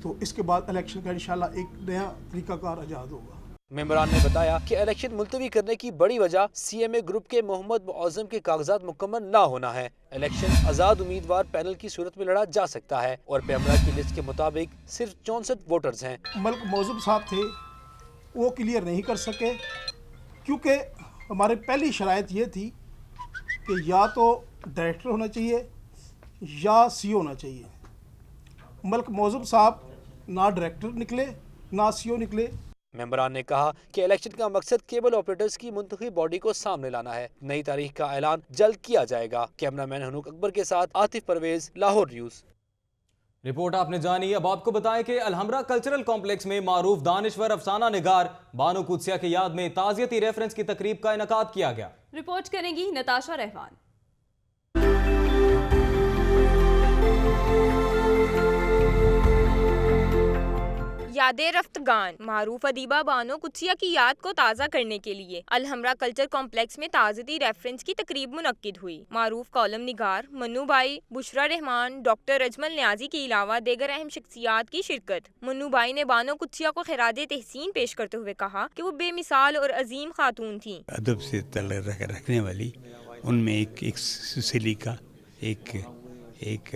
तो इसके बाद इलेक्शन का इंशाल्लाह एक नया तरीकाकार आज़ाद होगा। मेंबरान ने बताया कि इलेक्शन मुलतवी करने की बड़ी वजह सीएमए ग्रुप के मोहम्मद मुअज्जम के कागजात मुकम्मल ना होना है। इलेक्शन आज़ाद उम्मीदवार पैनल की सूरत में लड़ा जा सकता है और पैमरा की लिस्ट के मुताबिक सिर्फ 64 वोटर्स हैं। मलिक मौजूद साहब थे, वो क्लियर नहीं कर सके क्योंकि हमारी पहली शराइत ये थी कि या तो डायरेक्टर होना चाहिए या सी होना चाहिए। मलिक मौजूद साहब ना डायरेक्टर निकले ना सी निकले। मेंबरान ने कहा कि इलेक्शन का मकसद केबल ऑपरेटर्स की मुंतखब बॉडी को सामने लाना है। नई तारीख का ऐलान जल्द किया जाएगा। कैमरामैन हनूक अकबर के साथ आतिफ परवेज, लाहौर न्यूज़। रिपोर्ट आपने जानी। अब आपको बताएं कि अलहमरा कल्चरल कॉम्प्लेक्स में मारूफ दानिश्वर अफसाना निगार बानो कुदसिया की याद में ताज़ियती रेफरेंस की तकरीब का इनेकाद किया गया। रिपोर्ट करेंगी नताशा रहमान। यादें रफ्तगान मारूफ अदीबा बानो कुदसिया की याद को ताज़ा करने के लिए अलहमरा कल्चर कॉम्प्लेक्स में ताज़ती रेफरेंस की तकरीब मुनक्किद हुई। मारूफ कॉलम निगार मन्नू भाई, बुशरा रहमान, डॉक्टर अजमल न्याजी के अलावा देगर अहम शख्सियात की शिरकत। मन्नू भाई ने बानो कुदसिया को खिराज तहसीन पेश करते हुए कहा कि वो बेमिसाल और अजीम खातून थी। अदब से ताल्लुक़ रखने वाली, उनमें एक सलीका, एक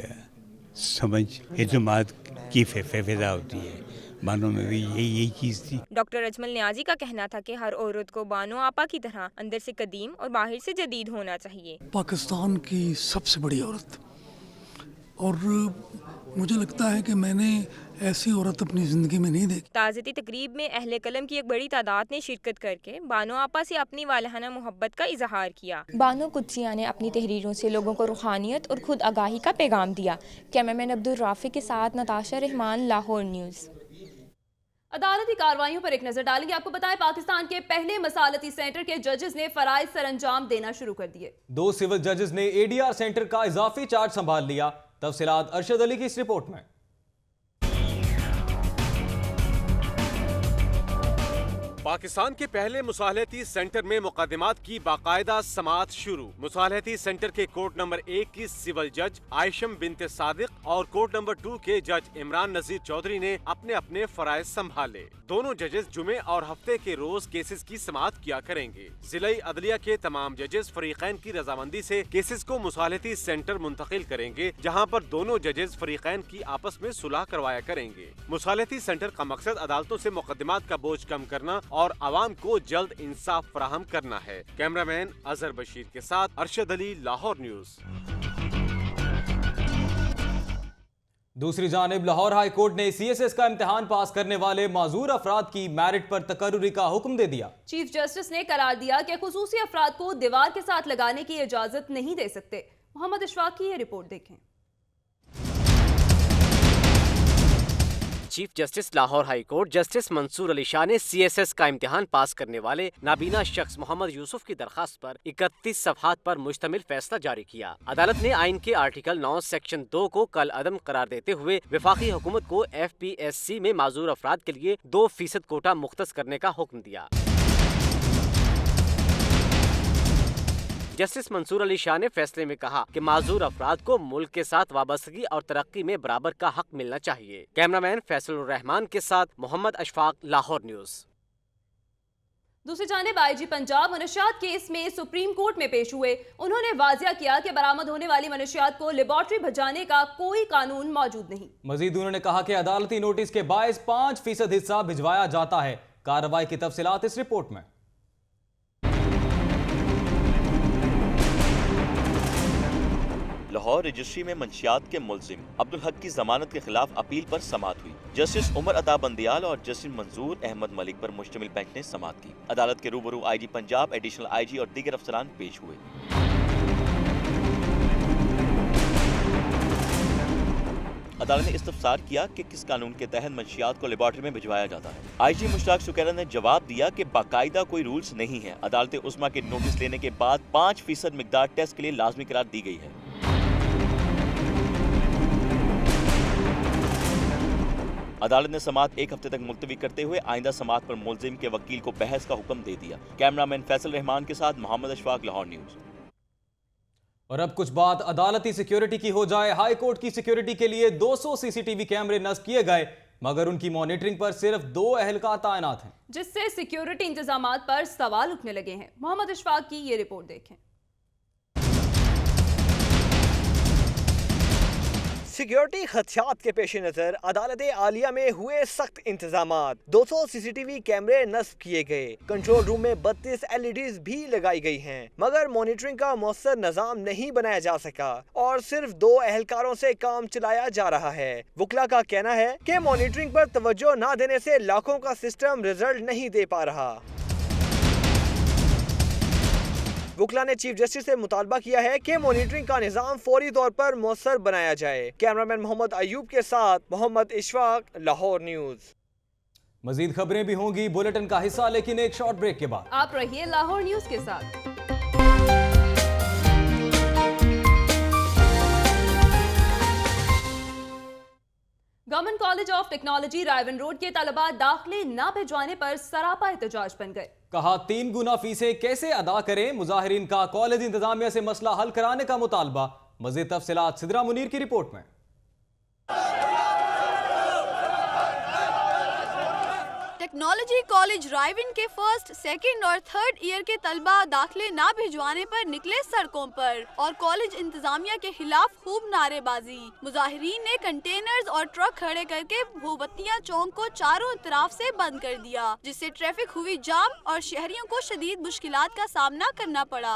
समझ, एतमाद की फिजा होती है। बानो में भी यही चीज़ थी। डॉक्टर अजमल न्याजी का कहना था कि हर औरत को बानो आपा की तरह अंदर से कदीम और बाहर से जदीद होना चाहिए। पाकिस्तान की सबसे बड़ी औरत, और मुझे लगता है कि मैंने ऐसी औरत अपनी ज़िंदगी में नहीं देखी। ताज़ती तकरीब में अहले कलम की एक बड़ी तादाद ने शिरकत करके बानो आपा से अपनी वालहाना मोहब्बत का इजहार किया। बानो कुदसिया ने अपनी तहरीरों से लोगों को रूहानियत और खुद आगाही का पैगाम दिया। कैमरामैन अब्दुल राफी के साथ नताशा रहमान, लाहौर न्यूज़। अदालती कार्रवाइयों पर एक नजर डालेंगे। आपको बताएं, पाकिस्तान के पहले मसालती सेंटर के जजेस ने फराइज सरंजाम देना शुरू कर दिए। 2 सिविल जजेस ने एडीआर सेंटर का इजाफी चार्ज संभाल लिया। तफसीलात अरशद अली की इस रिपोर्ट में। पाकिस्तान के पहले मुसालहती सेंटर में मुकदमात की बाकायदा समाअत शुरू। मुसालहती सेंटर के कोर्ट नंबर 1 की सिविल जज आयशम बिनते सादिक और कोर्ट नंबर 2 के जज इमरान नजीर चौधरी ने अपने अपने फराइज संभाले। दोनों जजेस जुमे और हफ्ते के रोज केसेस की समाअत किया करेंगे। जिला अदलिया के तमाम जजेस फरीकैन की रजामंदी से केसेस को मुसालहती सेंटर मुंतकिल करेंगे, जहाँ पर दोनों जजेस फरीकैन की आपस में सुलह करवाया करेंगे। मुसालहती सेंटर का मकसद अदालतों से मुकदमात का बोझ कम करना और आवाम को जल्द इंसाफ फराहम करना है। कैमरामैन अजहर बशीर के साथ अरशद अली, लाहौर न्यूज। दूसरी जानिब लाहौर हाई कोर्ट ने CSS का इम्तिहान पास करने वाले माजूर अफराद की मेरिट पर तकर्रुरी का हुक्म दे दिया। चीफ जस्टिस ने करार दिया कि खुसूसी अफराद को दीवार के साथ लगाने की इजाजत नहीं दे सकते। मोहम्मद इशफाक की ये रिपोर्ट देखें। Chief justice Lahore high court justice Mansoor Ali Shah ने CSS का इम्तिहान पास करने वाले नाबीना शख्स मोहम्मद यूसुफ की दरखास्त पर 31 सफ़हात पर मुश्तमिल फैसला जारी किया। अदालत ने आइन के आर्टिकल 9 सेक्शन 2 को कल अदम करार देते हुए वफाकी हुकूमत को FPSC में माजूर अफराद के लिए 2% कोटा मुख्तस करने का हुक्म दिया। जस्टिस मंसूर अली शाह ने फैसले में कहा कि माजूर अफराद को मुल्क के साथ वाबस्तगी और तरक्की में बराबर का हक मिलना चाहिए। कैमरामैन फैसलुर रहमान के साथ मोहम्मद अशफाक, लाहौर न्यूज। दूसरी जानिब IG पंजाब मनशियात केस में सुप्रीम कोर्ट में पेश हुए। उन्होंने वाजिया किया कि बरामद होने वाली मनशियात को लेबॉर्ट्री भिजवाने का कोई कानून मौजूद नहीं। मजीद उन्होंने कहा कि अदालती नोटिस के बायस 5% हिस्सा भिजवाया जाता है। कार्रवाई की तफसीलात इस रिपोर्ट में। लाहौर रजिस्ट्री में मंशियात के मुल्जिम अब्दुल हक की जमानत के खिलाफ अपील पर समाअत हुई। जस्टिस उमर अता बंदियाल और जस्टिस मंजूर अहमद मलिक पर मुश्तमिल बेंच ने समाअत की। अदालत के रूबरू IG पंजाब, एडिशनल IG और दीगर अफसरान पेश हुए। अदालत ने इस्तफसार किया कि किस कानून के तहत मंशियात को लेबॉर्ट्री में भिजवाया जाता है। IG मुश्ताक शुकैरा ने जवाब दिया कि बाकायदा कोई रूल्स नहीं है। अदालत उस्मा के नोटिस लेने के बाद 5% मिकदार टेस्ट के लिए लाजमी करार दी गई है। अदालत ने समाअत 1 हफ्ते तक मुलतवी करते हुए आइंदा समाअत पर मुल्जिम के वकील को बहस का हुक्म दे दिया। कैमरामैन फैसल रहमान के साथ मोहम्मद अशफाक, लाहौर न्यूज। और अब कुछ बात अदालती सिक्योरिटी की हो जाए। हाई कोर्ट की सिक्योरिटी के लिए 200 CCTV कैमरे नस्ब किए गए, मगर उनकी मॉनिटरिंग पर सिर्फ 2 एहलकार तैनात हैं, जिससे सिक्योरिटी इंतजामात पर सवाल उठने लगे हैं। मोहम्मद इशफाक की ये रिपोर्ट देखें। सिक्योरिटी खदशात के पेश नज़र अदालत आलिया में हुए सख्त इंतजामात। 200 CCTV कैमरे नस्ब किए गए। कंट्रोल रूम में 32 LEDs भी लगाई गई हैं, मगर मॉनिटरिंग का मौसर निजाम नहीं बनाया जा सका और सिर्फ 2 एहलकारों से काम चलाया जा रहा है। वकला का कहना है कि मॉनिटरिंग पर तवज्जो न देने से लाखों का सिस्टम रिजल्ट नहीं दे पा रहा। वकला ने चीफ जस्टिस से मुतालबा किया है कि मॉनिटरिंग का निजाम फौरी तौर पर मौसर बनाया जाए। कैमरामैन मोहम्मद अयूब के साथ मोहम्मद इशफाक, लाहौर न्यूज। मजीद खबरें भी होंगी बुलेटिन का हिस्सा, लेकिन एक शॉर्ट ब्रेक के बाद। आप रहिए लाहौर न्यूज के साथ। Government college of technology रायवन road के तलबा दाखिले न भिजवाने पर सरापा एहतजाज बन गए। कहा 3 गुना फीसें कैसे अदा करें। मुजाहिरीन का कॉलेज इंतजामिया से मसला हल कराने का मुतालबा। मजीद तफसीलात सिद्रा मुनीर की रिपोर्ट में। टेक्नोलॉजी कॉलेज रायवन के फर्स्ट, सेकंड और थर्ड ईयर के तलबा दाखिले ना भिजवाने पर निकले सड़कों पर और कॉलेज इंतजामिया के खिलाफ खूब नारेबाजी। मुजाहिरीन ने कंटेनर्स और ट्रक खड़े करके भूबत्तियां चौक को चारों तरफ से बंद कर दिया, जिससे ट्रैफिक हुई जाम और शहरियों को शदीद मुश्किलात का सामना करना पड़ा।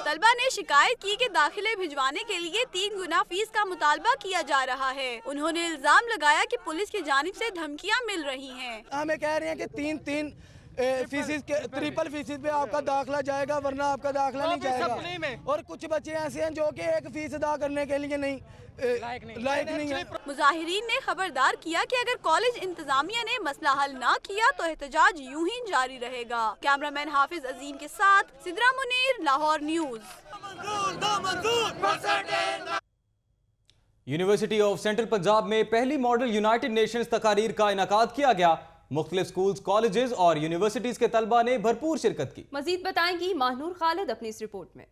तलबा ने शिकायत की कि दाखिले भिजवाने के लिए 3 गुना फीस का मुतालबा किया जा रहा है। उन्होंने इल्जाम लगाया कि पुलिस की जानिब से धमकियां मिल रही हैं। हमें कह रहे हैं कि 3 फीसिस के 3 फीसद पे आपका दाखिला जाएगा, वरना आपका दाखिला नहीं जाएगा। और कुछ बच्चे ऐसे हैं जो कि 1 फीस अदा करने के लिए नहीं लायक नहीं है। मुजाहिरीन ने खबरदार किया कि अगर कॉलेज इंतजामिया ने मसला हल ना किया तो एहतजाज यूं ही जारी रहेगा। कैमरामैन हाफिज अजीम के साथ Sidra Munir, Lahore news. University of central Punjab में पहली मॉडल यूनाइटेड नेशंस तकारीर का इनाकाद किया गया। मुख्तलिफ स्कूल्स, कॉलेजेस और यूनिवर्सिटीज के तलबा ने भरपूर शिरकत की। मजीद बताएंगी महानूर खालिद अपनी इस रिपोर्ट में।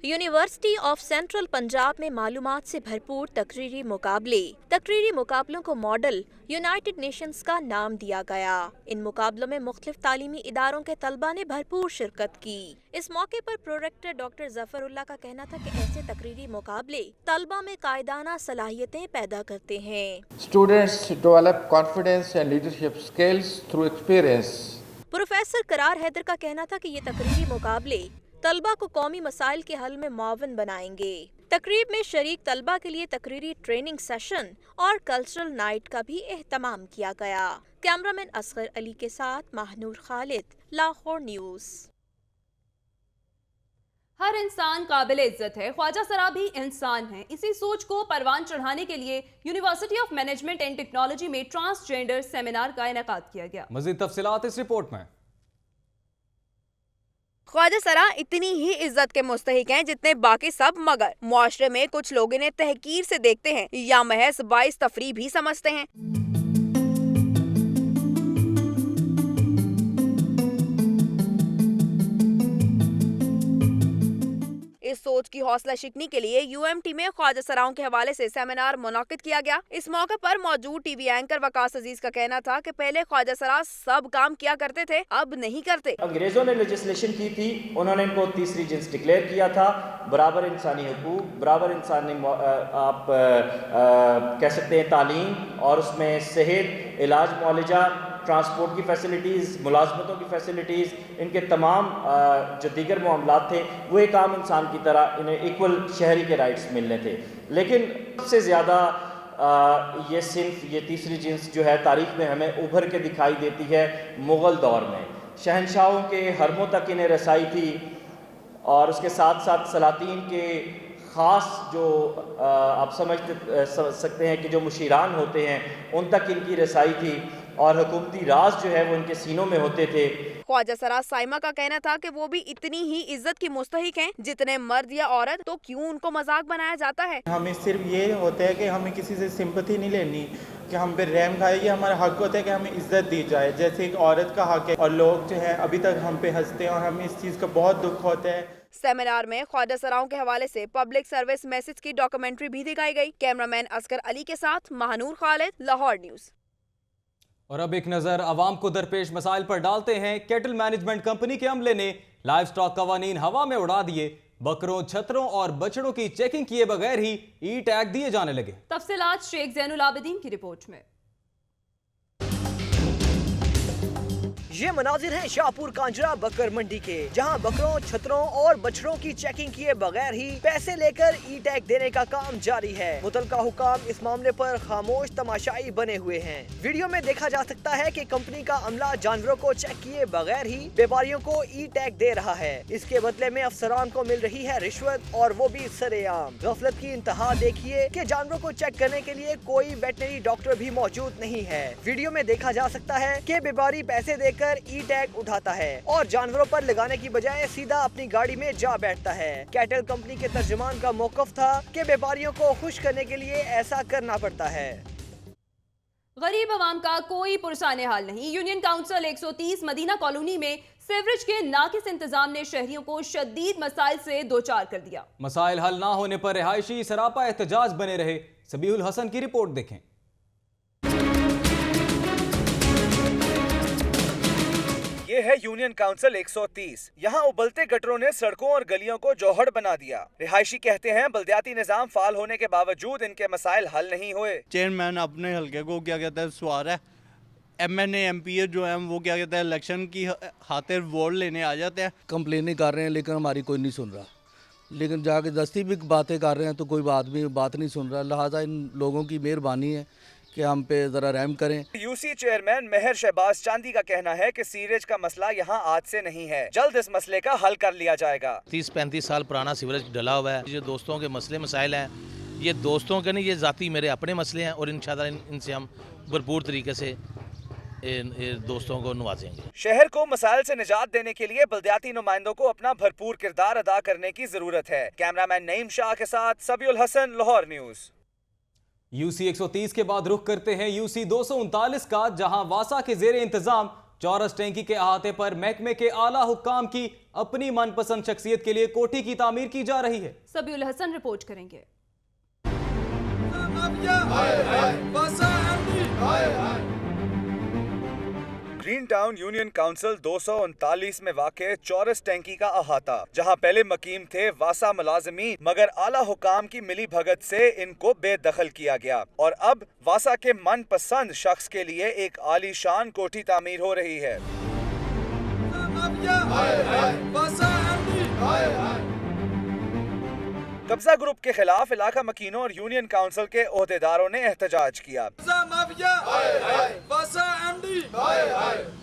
यूनिवर्सिटी ऑफ सेंट्रल पंजाब में मालूमात से भरपूर तकरीरी मुकाबलों को मॉडल यूनाइटेड नेशंस का नाम दिया गया। इन मुकाबलों में मुख्तलिफ तालीमी इदारों के तलबा ने भरपूर शिरकत की। इस मौके पर प्रोरेक्टर डॉक्टर जफरुल्लाह का कहना था कि ऐसे तकरीरी मुकाबले तलबा में कायदाना सलाहियतें पैदा करते हैं। Students develop confidence and leadership skills through experience. Professor करार हैदर का कहना था कि ये तकरीरी मुकाबले तलबा को कौमी मसाइल के हल में मुआवन बनाएंगे। तकरीब में शरीक तलबा के लिए तकरीरी ट्रेनिंग सेशन और कल्चरल नाइट का भी एहतमाम किया गया। कैमरामैन असगर अली के साथ महानूर खालिद, लाहौर न्यूज। हर इंसान काबिल इज्जत है, ख्वाजा सरा भी इंसान है। इसी सोच को परवान चढ़ाने के लिए university of management and technology में ट्रांसजेंडर सेमिनार का इनेकाद किया गया। मजीद तफसीलात इस रिपोर्ट में। ख्वाजा सरा इतनी ही इज्जत के मुस्तहिक हैं जितने बाकी सब, मगर मुआशरे में कुछ लोग इन्हें तहकीर से देखते हैं या महज बाइस तफरी भी समझते हैं। इस सोच की हौसला शिकनी के लिए यूएमटी में ख्वाजा सराओं के हवाले से सेमिनार मुनाकिद किया गया। इस मौके पर मौजूद टीवी एंकर वकास अजीज का कहना था कि पहले ख्वाजा सरा सब काम किया करते थे, अब नहीं करते। अंग्रेजों ने लेजिस्लेशन की थी, उन्होंने इनको तीसरी जिन्स डिक्लेयर किया था, बराबर इंसानी हुकूक, बराबर इंसानी आप कह सकते हैं तालीम, और उसमें सेहत, इलाज, मुआलजा, ट्रांसपोर्ट की फैसिलिटीज़, मुलाजमतों की फैसिलिटीज़, इनके तमाम जो दीगर मामलात थे वो एक आम इंसान की तरह इन्हें इक्वल शहरी के राइट्स मिलने थे। लेकिन सबसे ज़्यादा ये सिर्फ ये तीसरी जिन्स जो है तारीख में हमें उभर के दिखाई देती है मुग़ल दौर में। शहनशाहों के हरमों तक इन्हें रसाई थी और उसके साथ साथ सलातीन के ख़ास जो आप समझ सकते हैं कि जो मुशीरान होते हैं उन तक इनकी रसाई थी और हुकूमती राज जो है वो इनके सीनों में होते थे। ख्वाजा सरा साइमा का कहना था कि वो भी इतनी ही इज्जत की मुस्तहिक हैं जितने मर्द या औरत, तो क्यों उनको मजाक बनाया जाता है। हमें सिर्फ ये होता है कि हमें किसी से सिंपैथी नहीं लेनी कि हम पे रहम खाए, ये हमारा हक होता है कि हमें इज्जत दी जाए जैसे एक औरत का हक है। और लोग जो है अभी तक हम पे हंसते हैं और हमें इस चीज़ का बहुत दुख होता है। सेमिनार में ख्वाजा सराओं के हवाले से पब्लिक सर्विस मैसेज की डॉक्यूमेंट्री भी दिखाई गई। कैमरामैन असगर अली के साथ महानूर खालिद, लाहौर न्यूज। और अब एक नजर अवाम को दरपेश मसाइल पर डालते हैं। कैटल मैनेजमेंट कंपनी के अमले ने लाइव स्टॉक कवानीन हवा में उड़ा दिए। बकरों, छतरों और बछड़ों की चेकिंग किए बगैर ही ई टैग दिए जाने लगे। तफसीलात शेख जैनुल आबिदीन की रिपोर्ट में। ये मनाजिर हैं शाहपुर कांजरा बकर मंडी के, जहां बकरों, छतरों और बछड़ों की चेकिंग किए बगैर ही पैसे लेकर ई टैग देने का काम जारी है। मुतलका हुकाम इस मामले पर खामोश तमाशाई बने हुए हैं। वीडियो में देखा जा सकता है कि कंपनी का अमला जानवरों को चेक किए बगैर ही व्यापारियों को ई टैग दे रहा है। इसके बदले में अफसरान को मिल रही है रिश्वत, और वो भी सरेआम। गफलत की इंतहा देखिए कि जानवरों को चेक करने के लिए कोई वेटनरी डॉक्टर भी मौजूद नहीं है। वीडियो में देखा जा सकता है कि व्यापारी पैसे देकर ई टैग उठाता है और जानवरों पर लगाने की बजाय सीधा अपनी गाड़ी में जा बैठता है। कैटल कंपनी के तर्जुमान का मौकफ था कि व्यापारियों को खुश करने के लिए ऐसा करना पड़ता है। गरीब आवाम का कोई पुरसाने हाल नहीं। यूनियन काउंसिल 130 मदीना कॉलोनी में सीवरेज के नाकिस इंतजाम ने शहरियों को शदीद मसाइल से दोचार कर दिया। मसाइल हल ना होने पर रिहायशी सरापा एहतजाज बने रहे। सबीहुल हसन की रिपोर्ट देखें। ये है यूनियन काउंसिल 130। यहाँ उबलते गटरों ने सड़कों और गलियों को जौहड़ बना दिया। रिहायशी कहते हैं बल्दियाती निजाम फाल होने के बावजूद इनके मसाइल हल नहीं हुए। चेयरमैन अपने हल्के को क्या कहता है सवार है, MNA MP जो है वो क्या कहता है इलेक्शन की खातिर वोट लेने आ जाते हैं। कंप्लेनें कर रहे हैं लेकिन हमारी कोई नहीं सुन रहा, लेकिन जाके दस्ती भी बातें कर रहे हैं तो कोई बात नहीं सुन रहा। लिहाजा इन लोगों की मेहरबानी है कि हम पे ज़रा रहम करें। यूसी चेयरमैन मेहर शहबाज चांदी का कहना है कि सीवरेज का मसला यहाँ आज से नहीं है, जल्द इस मसले का हल कर लिया जाएगा। 30-35 साल पुराना सीवरेज डला हुआ है। जो दोस्तों के मसले मसाइल हैं, ये दोस्तों के नहीं, ये ज़ाती मेरे अपने मसले हैं और इंशाअल्लाह इनसे हम भरपूर तरीके से दोस्तों को नवाजेंगे। शहर को मसाइल से निजात देने के लिए बल्दियाती नुमाइंदों को अपना भरपूर किरदार अदा करने की जरूरत है। कैमरामैन नईम शाह के साथ सबीउल हसन, लाहौर न्यूज़। यूसी 130 के बाद रुख करते हैं यूसी 239 का, जहां वासा के जेर इंतजाम चौरस टैंकी के अहाते पर महकमे के आला हुक्काम की अपनी मनपसंद शख्सियत के लिए कोठी की तामीर की जा रही है। सबीउल हसन रिपोर्ट करेंगे। ग्रीन टाउन यूनियन काउंसिल 239 में वाक़े चौरस टैंकी का अहाता, जहां पहले मकीम थे वासा मुलाजमीन, मगर आला हुकाम की मिली भगत से इनको बेदखल किया गया और अब वासा के मनपसंद शख्स के लिए एक आलीशान कोठी तामीर हो रही है। कब्जा ग्रुप के खिलाफ इलाका मकीनों और यूनियन काउंसिल के ओहदेदारों ने एहतजाज किया।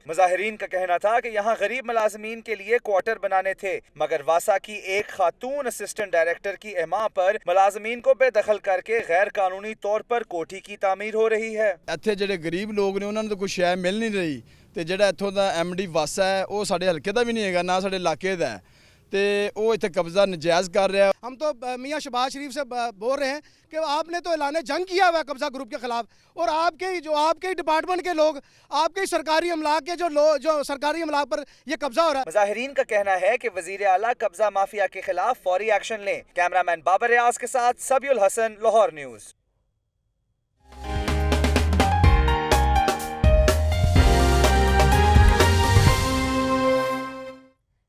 मुजाहिरीन का कहना था कि यहाँ गरीब मुलाजमीन के लिए क्वार्टर बनाने थे, मगर वासा की एक खातून असिस्टेंट डायरेक्टर की एमा पर मुलाजमीन को बेदखल करके गैर कानूनी तौर पर कोठी की तामीर हो रही है। ਇੱਥੇ ਜਿਹੜੇ ਗਰੀਬ ਲੋਕ ਨੇ ਉਹਨਾਂ ਨੂੰ ਤਾਂ ਕੋਈ ਸ਼ੈ ਮਿਲ ਨਹੀਂ ਰਹੀ ਤੇ ਜਿਹੜਾ ਇੱਥੋਂ ਦਾ ਐਮਡੀ ਵਾਸਾ ਹੈ ਉਹ ਸਾਡੇ ਹਲਕੇ ਦਾ ਵੀ ਨਹੀਂ ਹੈਗਾ, ਨਾ ਸਾਡੇ ਇਲਾਕੇ ਦਾ ਹੈ ਤੇ ਉਹ ਇੱਥੇ ਕਬਜ਼ਾ ਨਜਾਇਜ਼ कर रहा है। हम तो मियाँ शहबाज शरीफ से बोल रहे हैं कि आपने तो ऐलान जंग किया हुआ है कब्जा ग्रुप के खिलाफ और आपके ही डिपार्टमेंट के लोग, आपके ही सरकारी अमलाक के जो सरकारी अमलाक पर ये कब्जा हो रहा है। मुजाहिरीन का कहना है कि वजीर आला कब्जा माफिया के खिलाफ फौरी एक्शन लें। कैमरामैन बाबर रियाज के साथ सबीउल हसन, लाहौर न्यूज़।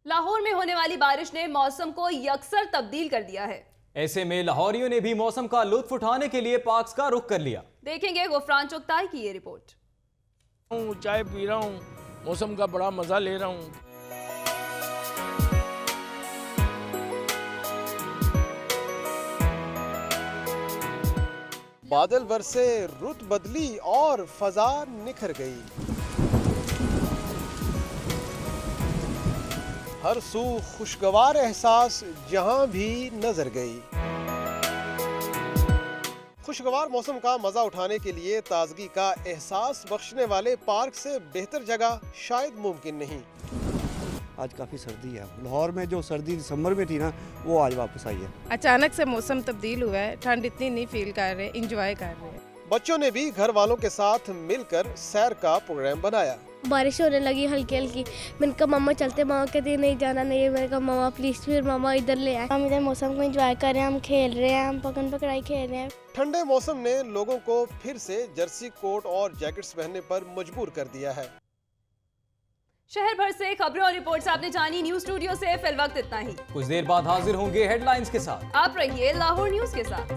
लाहौर में होने वाली बारिश ने मौसम को यकसर तब्दील कर दिया है। ऐसे में लाहौरियों ने भी मौसम का लुत्फ उठाने के लिए पार्क्स का रुख कर लिया। देखेंगे गुफरान चुगताई की ये रिपोर्ट। चाय पी रहा हूँ, मौसम का बड़ा मजा ले रहा हूँ। बादल बरसे, रुत बदली और फजा निखर गई। हर सू खुशगवार एहसास जहां भी नजर गई। खुशगवार मौसम का मजा उठाने के लिए ताजगी का एहसास बख्शने वाले पार्क से बेहतर जगह शायद मुमकिन नहीं। आज काफ़ी सर्दी है लाहौर में, जो सर्दी दिसंबर में थी ना वो आज वापस आई है। अचानक से मौसम तब्दील हुआ है, ठंड इतनी नहीं फील कर रहे, इंजॉय कर रहे हैं। बच्चों ने भी घर वालों के साथ मिलकर सैर का प्रोग्राम बनाया। बारिश होने लगी हल्की हल्की, मैंने कहा मम्मा चलते, मामा कहती नहीं जाना नहीं, मैंने कहा मामा प्लीज, फिर मामा इधर ले आए। हम इधर मौसम को एंजॉय कर रहे हैं, हम खेल रहे हैं, हम पकड़ पकड़ाई खेल रहे हैं। ठंडे मौसम ने लोगों को फिर से जर्सी कोट और जैकेट्स पहनने पर मजबूर कर दिया है। शहर भर से खबरें और रिपोर्ट्स आपने जानी। न्यूज़ स्टूडियो से फिलवक्त इतना ही। कुछ देर बाद हाजिर होंगे हेडलाइंस के साथ। आप रहिए लाहौर न्यूज़ के साथ।